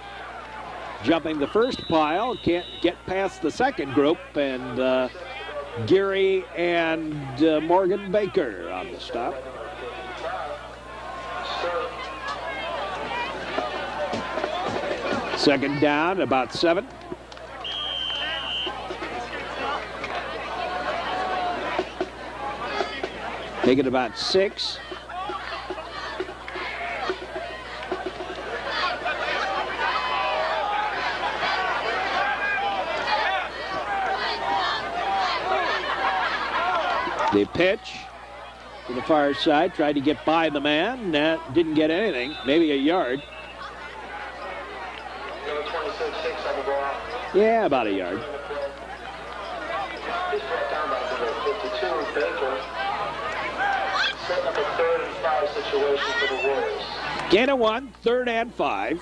Jumping the first pile, can't get past the second group, and Geary and Morgan Baker on the stop. Second down, about 7. Make it about 6. The pitch to the far side, tried to get by the man, didn't get anything, maybe a yard. Yeah, about a yard. Setting up a 3rd and 5 situation for the Warriors. Gain of 1, 3rd and 5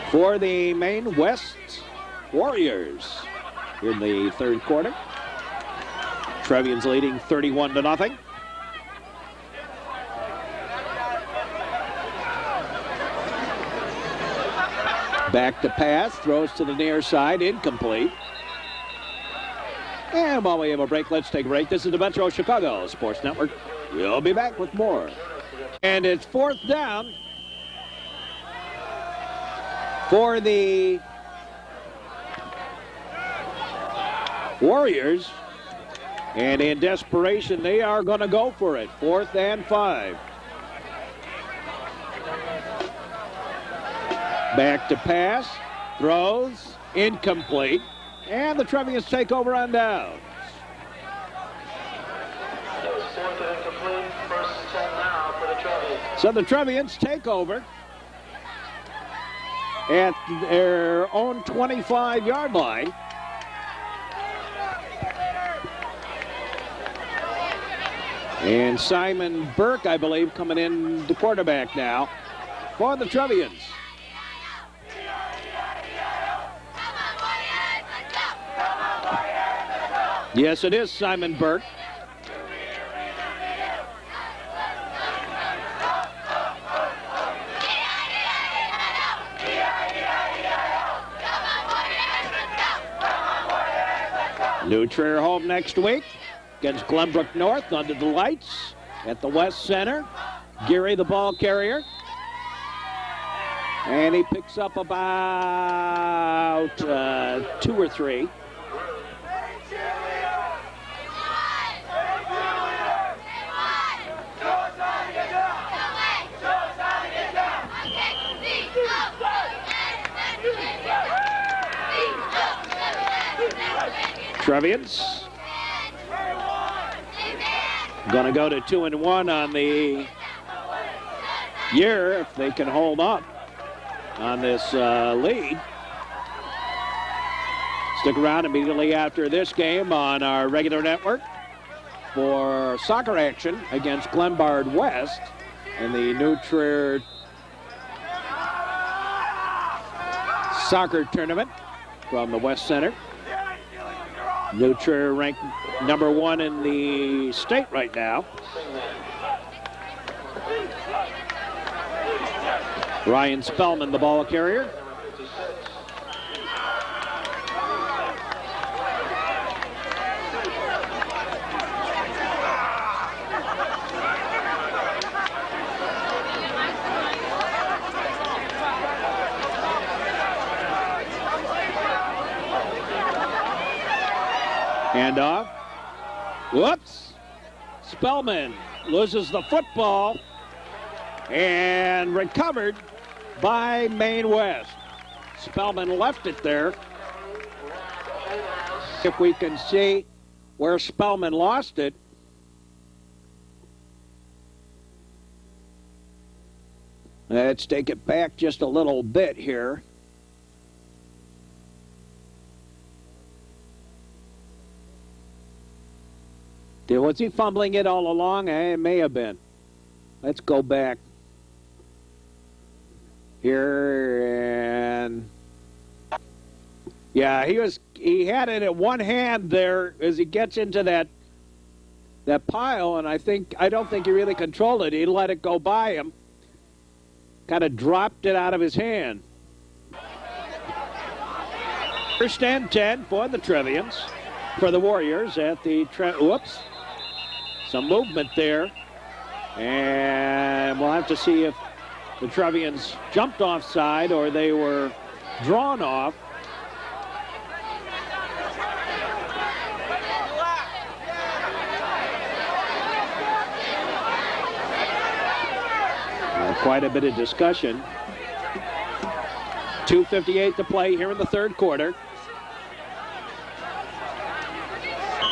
for the Maine West Warriors here in the 3rd quarter. Trevians leading 31-0. Back to pass, throws to the near side, incomplete. And while we have a break, let's take a break. This is the Metro Chicago Sports Network. We'll be back with more. And it's 4th down for the Warriors. And in desperation, they are going to go for it. 4th and 5. Back to pass, throws, incomplete, and the Trevians take over on downs. It was 4th and incomplete, 1st and 10 now for the Trevians. So the Trevians take over at their own 25-yard line. And Simon Burke, I believe, coming in the quarterback now for the Trevians. Yes, it is Simon Burke. New Trier home next week against Glenbrook North under the lights at the West Center. Geary, the ball carrier. And he picks up about 2 or 3. Trevians going to go to 2-1 on the year if they can hold up on this lead. Stick around immediately after this game on our regular network for soccer action against Glenbard West in the New Trier soccer tournament from the West Center. New Trier ranked number 1 in the state right now. Ryan Spellman, the ball carrier. Handoff. Whoops. Spellman loses the football and recovered by Maine West. Spellman left it there. If we can see where Spellman lost it. Let's take it back just a little bit here. Was he fumbling it all along? It may have been. Let's go back here and yeah, he had it at one hand there as he gets into that pile, and I don't think he really controlled it. He let it go by him. Kind of dropped it out of his hand. 1st and 10 for the Trevians, for the Warriors at the whoops. Some movement there, and we'll have to see if the Trevians jumped offside or they were drawn off. Quite a bit of discussion. 2:58 to play here in the 3rd quarter.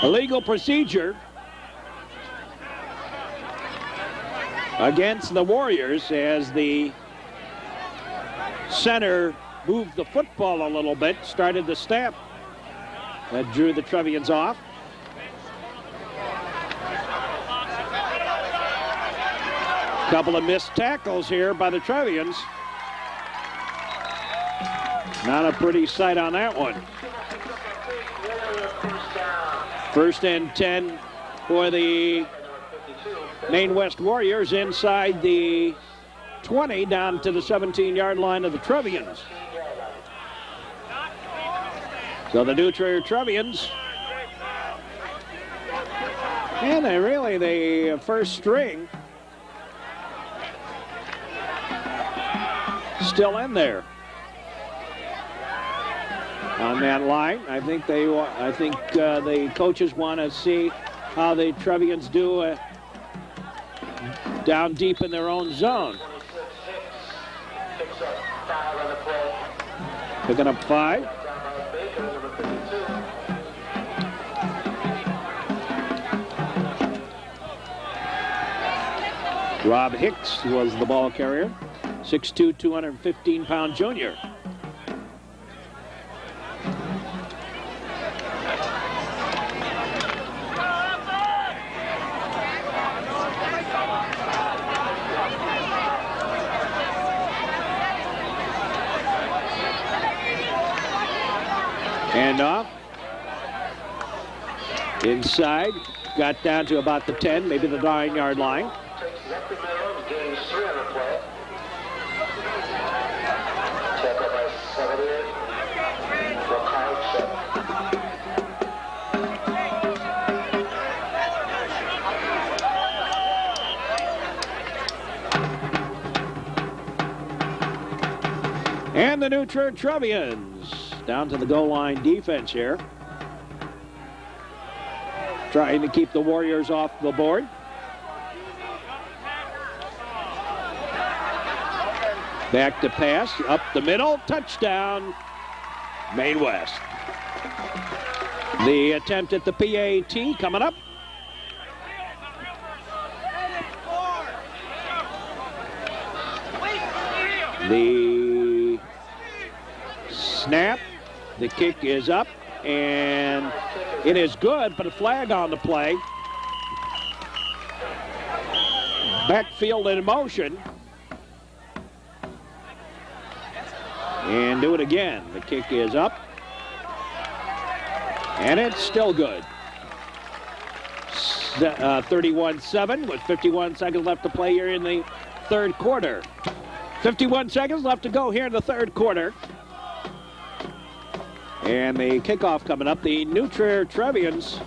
Illegal procedure against the Warriors as the center moved the football a little bit, started the snap. That drew the Trevians off. Couple of missed tackles here by the Trevians. Not a pretty sight on that one. First and 10 for the Maine West Warriors inside the 20 down to the 17-yard line of the Trevians. So the New Trier Trevians, and they really the first string still in there on that line. I think the coaches want to see how the Trevians do down deep in their own zone. Picking up 5. Rob Hicks was the ball carrier, 6'2", 215-pound junior. Handoff. Inside, got down to about the 10, maybe the 9-yard line. And the New Trier Trevians down to the goal line defense here. Trying to keep the Warriors off the board. Back to pass, up the middle, touchdown, Maine West. The attempt at the PAT coming up. The snap, the kick is up, and it is good, but a flag on the play. Backfield in motion. And do it again. The kick is up. And it's still good. 31-7 with 51 seconds left to play here in the third quarter. 51 seconds left to go here in the third quarter. And the kickoff coming up. The New Trier Trevians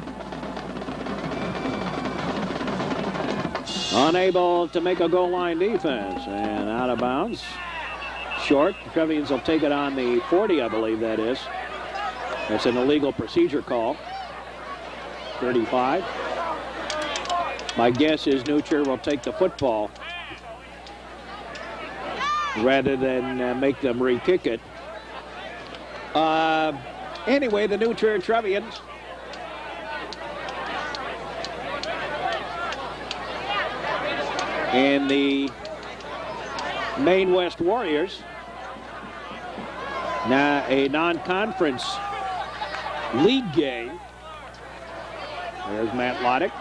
unable to make a goal line defense. And out of bounds. Short. The Trevians will take it on the 40, I believe that is. That's an illegal procedure call. 35. My guess is New Trier will take the football rather than make them re-kick it. Anyway, the New Trier Trevians and the Maine West Warriors, now a non-conference league game. There's Matt Loddick.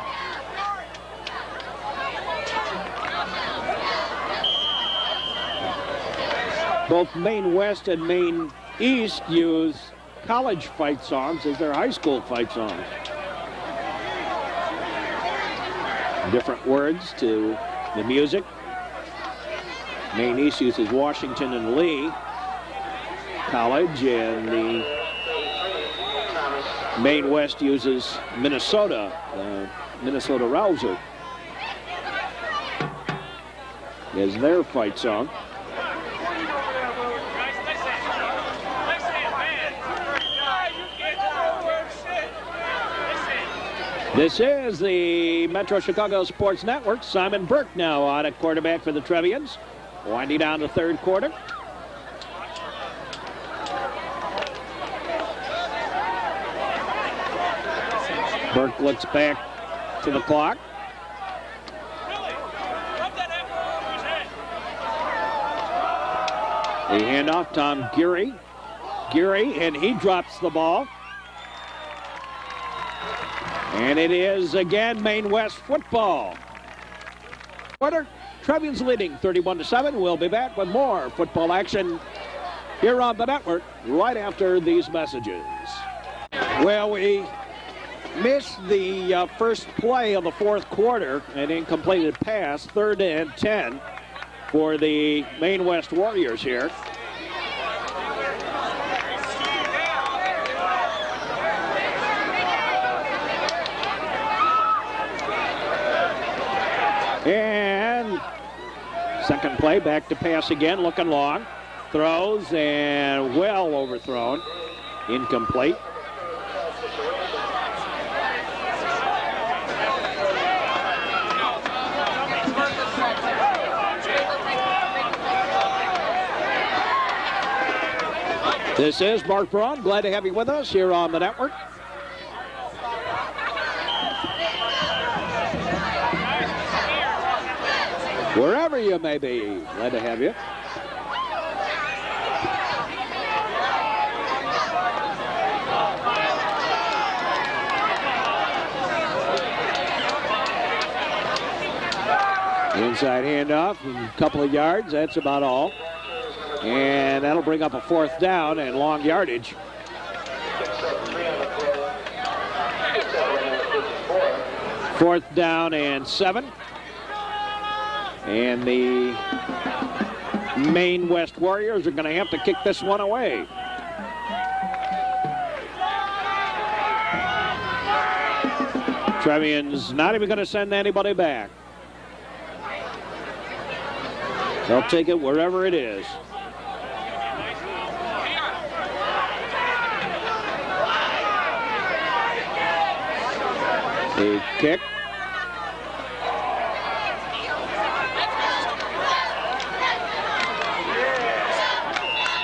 Both Maine West and Maine East use college fight songs as their high school fight songs. Different words to the music. Maine East uses Washington and Lee College, and the Maine West uses Minnesota, Minnesota Rouser as their fight song. This is the Metro Chicago Sports Network. Simon Burke now on at quarterback for the Trevians. Winding down the third quarter. Burke looks back to the clock. The handoff, Tom Geary. Geary, and he drops the ball. And it is again Maine West football. Quarter. Trevians leading 31-7. We'll be back with more football action here on the network right after these messages. Well, we missed the first play of the fourth quarter, an incompleted pass, 3rd and 10 for the Maine West Warriors here. And second play, back to pass again, looking long. Throws and well overthrown. Incomplete. This is Mark Braun. Glad to have you with us here on the network. Wherever you may be, glad to have you. Inside handoff, a couple of yards, that's about all. And that'll bring up a 4th down and long yardage. Fourth down and 7. And the Maine West Warriors are going to have to kick this one away. Trevians not even going to send anybody back. They'll take it wherever it is. The kick.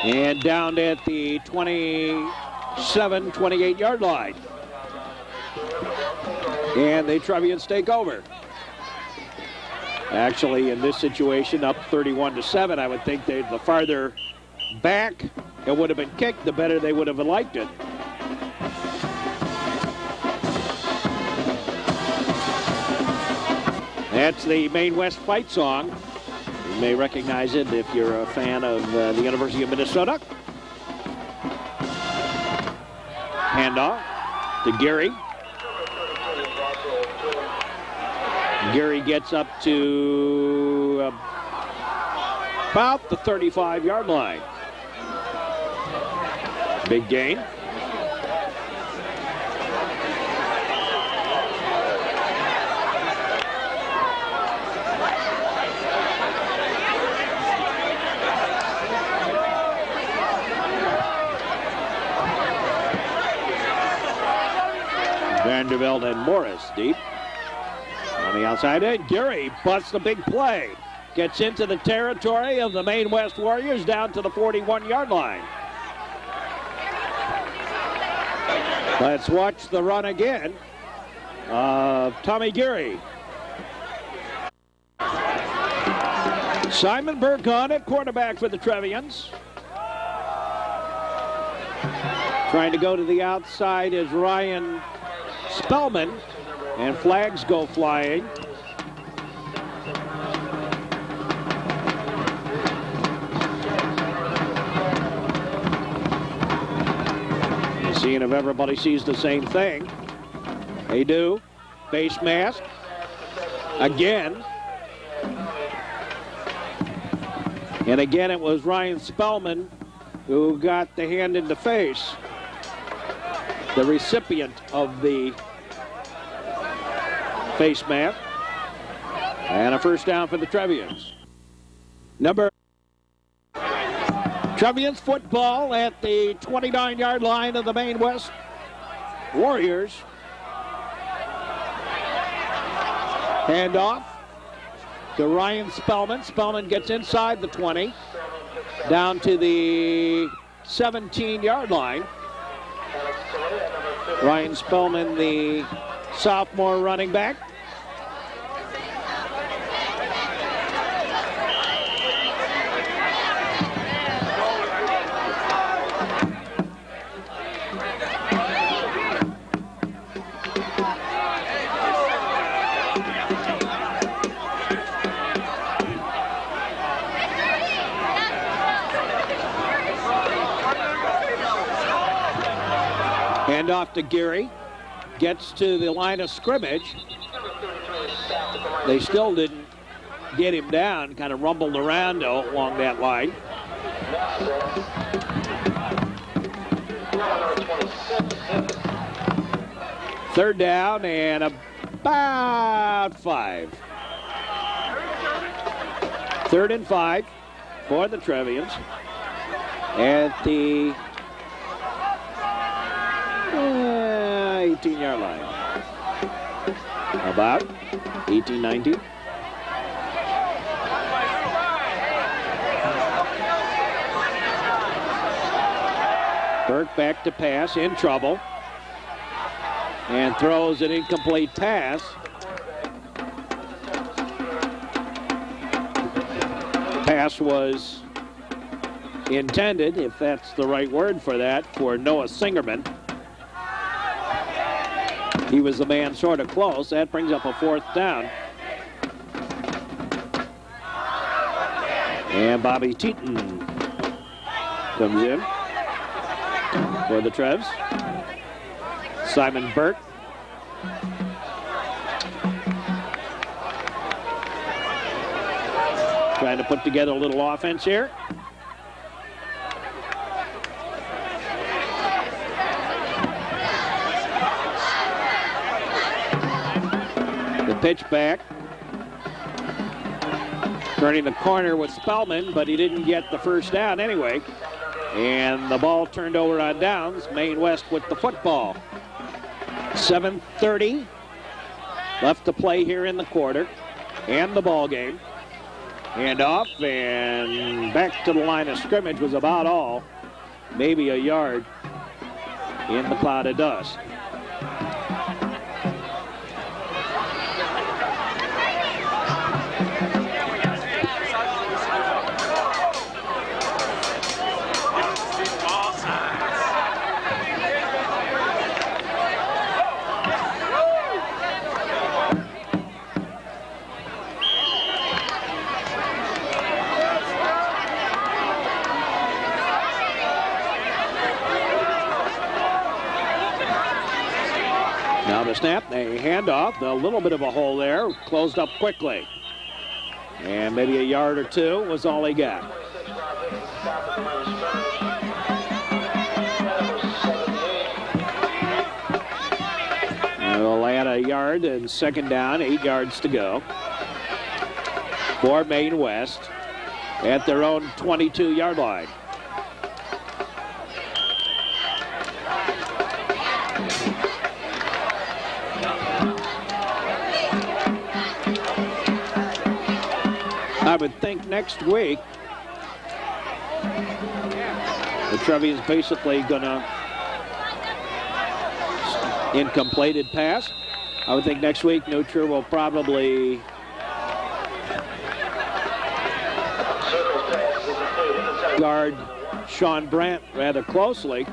And down at the 27, 28-yard line. And the Trevians take over. Actually, in this situation, up 31-7, I would think the farther back it would have been kicked, the better they would have liked it. That's the Maine West fight song. You may recognize it if you're a fan of the University of Minnesota. Handoff to Gary. Gary gets up to about the 35-yard line. Big gain. Vanderbilt and Morris deep. On the outside end, Gary busts a big play. Gets into the territory of the Maine West Warriors down to the 41-yard line. Let's watch the run again of Tommy Gary. Simon Burkon at quarterback for the Trevians. Trying to go to the outside is Ryan Spellman, and flags go flying. Seeing if everybody sees the same thing. They do. Face mask. Again. And again, it was Ryan Spellman who got the hand in the face. The recipient of the face mask. And a first down for the Trevians. Trevians football at the 29-yard line of the Maine West Warriors. Handoff to Ryan Spellman. Spellman gets inside the 20, down to the 17-yard line. Ryan Spellman, the sophomore running back. Hand off to Geary. Gets to the line of scrimmage. They still didn't get him down. Kind of rumbled around along that line. Third down and about 5. 3rd and 5 for the Trevians at the 18-yard line. About 18, 19. Burke back to pass, in trouble, and throws an incomplete pass. Pass was intended, if that's the right word for that, for Noah Singerman. He was the man sort of close. That brings up a 4th down. And Bobby Teton comes in for the Trevs. Simon Burke. Trying to put together a little offense here. The pitch back. Turning the corner with Spellman, but he didn't get the first down anyway. And the ball turned over on downs. Maine West with the football. 7:30 left to play here in the quarter and the ball game. Hand off and back to the line of scrimmage was about all. Maybe a yard in the cloud of dust. Now the snap, a handoff, a little bit of a hole there, closed up quickly. And maybe a yard or two was all he got. We'll add a yard and 2nd down, 8 yards to go for Maine West at their own 22-yard line. I would think next week the Trevians basically gonna incompleted pass. I would think next week Nutcher will probably guard Sean Brandt rather closely.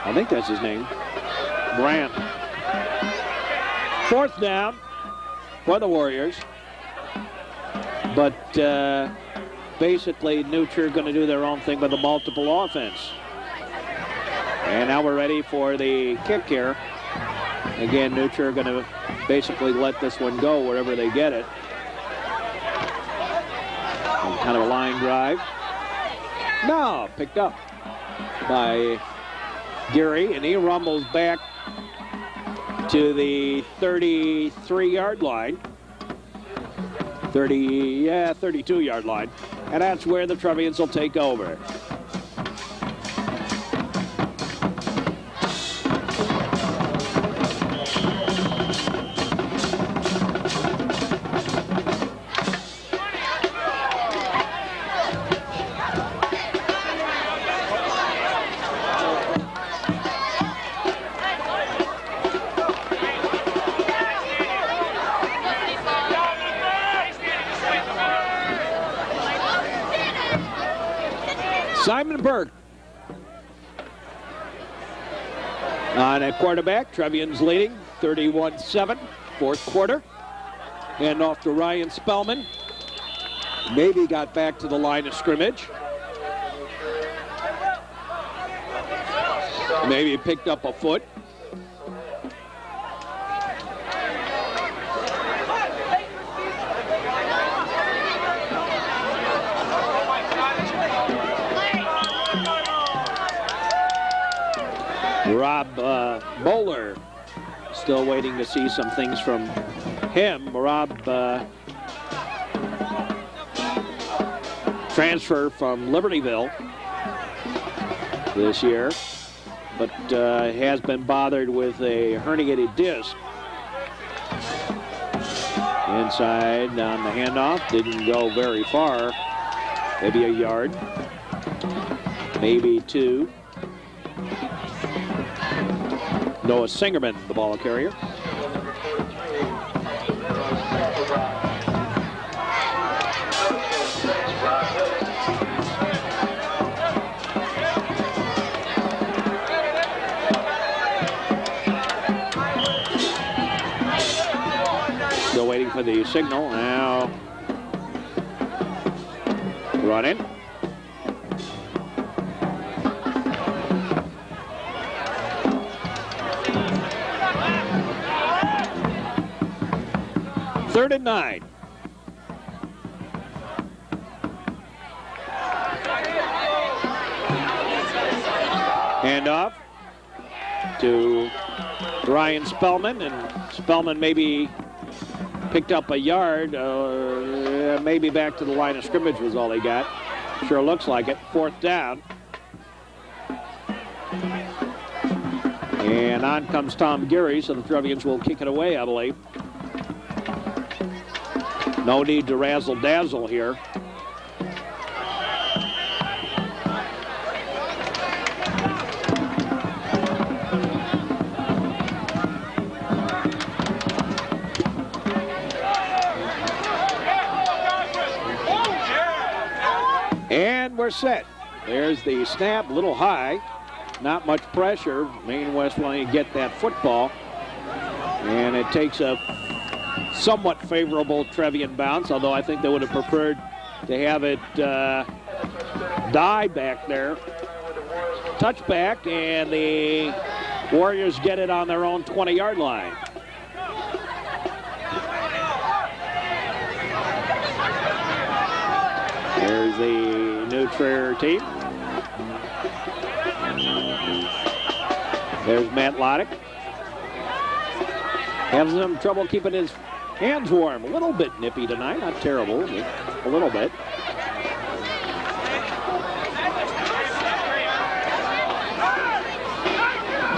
I think that's his name, Brandt. 4th down for the Warriors. But basically, Nutcher going to do their own thing with a multiple offense. And now we're ready for the kick here. Again, Nutcher going to basically let this one go wherever they get it. And kind of a line drive. No, picked up by Geary, and he rumbles back to the 33-yard line. 32-yard line. And that's where the Trevians will take over. Simon Burke on a quarterback. Trevians leading 31-7, 4th quarter. Hand off to Ryan Spellman. Maybe got back to the line of scrimmage. Maybe picked up a foot. Rob Bowler, still waiting to see some things from him. Rob transfer from Libertyville this year, but has been bothered with a herniated disc. Inside on the handoff, didn't go very far, maybe a yard, maybe two. Noah Singerman, the ball carrier. Still waiting for the signal. Now running. Third and 9. Handoff to Ryan Spellman, and Spellman maybe picked up a yard, maybe back to the line of scrimmage was all he got. Sure looks like it. Fourth down. And on comes Tom Geary, so the Trevians will kick it away, I believe. No need to razzle-dazzle here. And we're set. There's the snap, a little high. Not much pressure. Maine West wanting to get that football. And it takes a somewhat favorable Trevian bounce, although I think they would have preferred to have it die back there. Touchback, and the Warriors get it on their own 20-yard line. There's the new Trier team. There's Matt Loddick. Having some trouble keeping his hands warm. A little bit nippy tonight. Not terrible, but a little bit.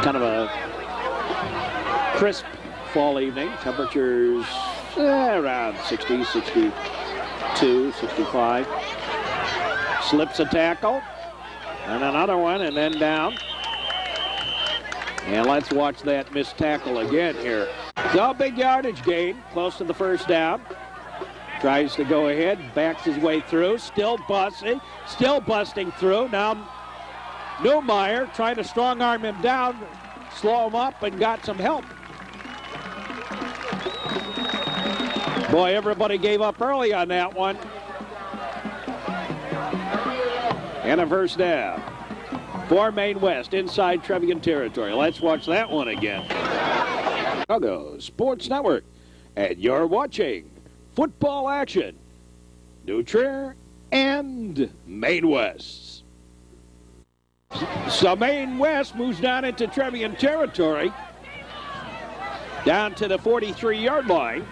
Kind of a crisp fall evening. Temperatures around 60, 62, 65. Slips a tackle. And another one, and then down. And let's watch that missed tackle again here. So big yardage gain, close to the first down. Tries to go ahead, backs his way through, still busting through. Now Neumeyer trying to strong arm him down, slow him up, and got some help. Boy, everybody gave up early on that one. And a first down for Maine West inside Trevian territory. Let's watch that one again. Chicago Sports Network, and you're watching football action. New Trier and Maine West. So Maine West moves down into Trevian territory, down to the 43-yard line.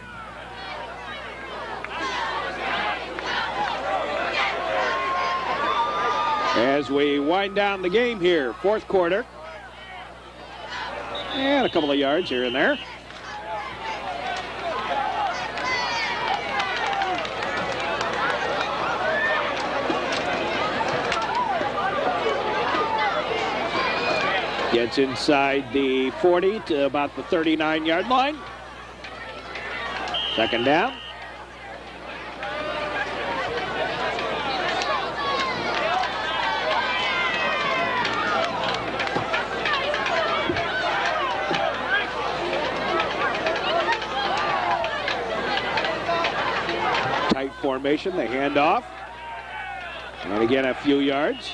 As we wind down the game here, fourth quarter. And a couple of yards here and there. Gets inside the 40 to about the 39-yard line. Second down. Tight formation, they hand off. And again, a few yards.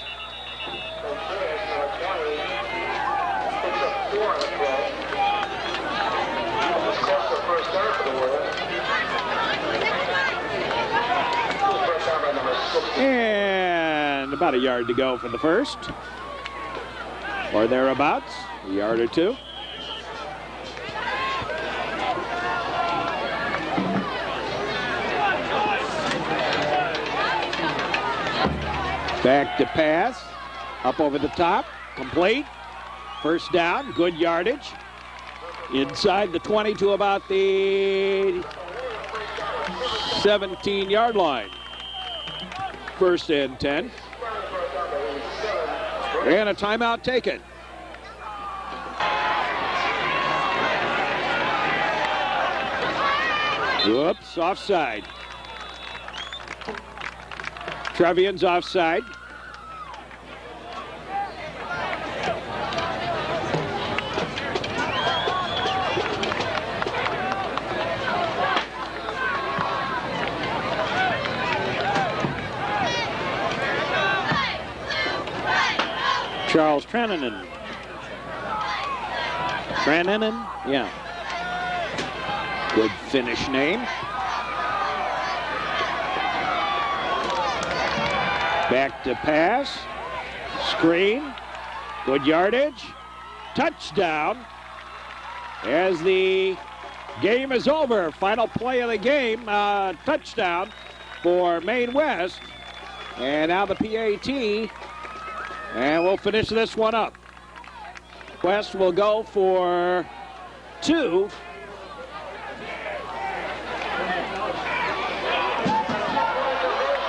on the play. It's close to a first down for the Warriors. First down by number 60. And about a yard to go for the first. Or thereabouts. A yard or two. Back to pass. Up over the top. Complete. First down. Good yardage. Inside the 20 to about the 17-yard line. First and 10. And a timeout taken. Whoops, offside. Trevians offside. Charles Trevian. Trevian? Yeah. Good Finnish name. Back to pass. Screen. Good yardage. Touchdown. As the game is over. Final play of the game. Touchdown for Maine West. And now the PAT. And we'll finish this one up. West will go for 2.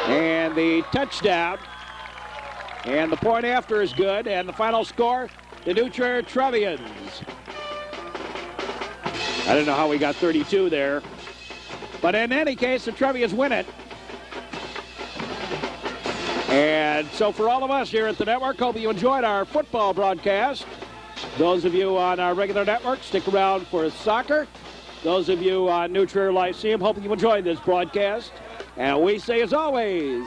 And the touchdown. And the point after is good. And the final score, the Trevians. I don't know how we got 32 there. But in any case, the Trevians win it. And so for all of us here at the network, hope you enjoyed our football broadcast. Those of you on our regular network, stick around for soccer. Those of you on New Trier Lyceum, hope you enjoyed this broadcast. And we say, as always,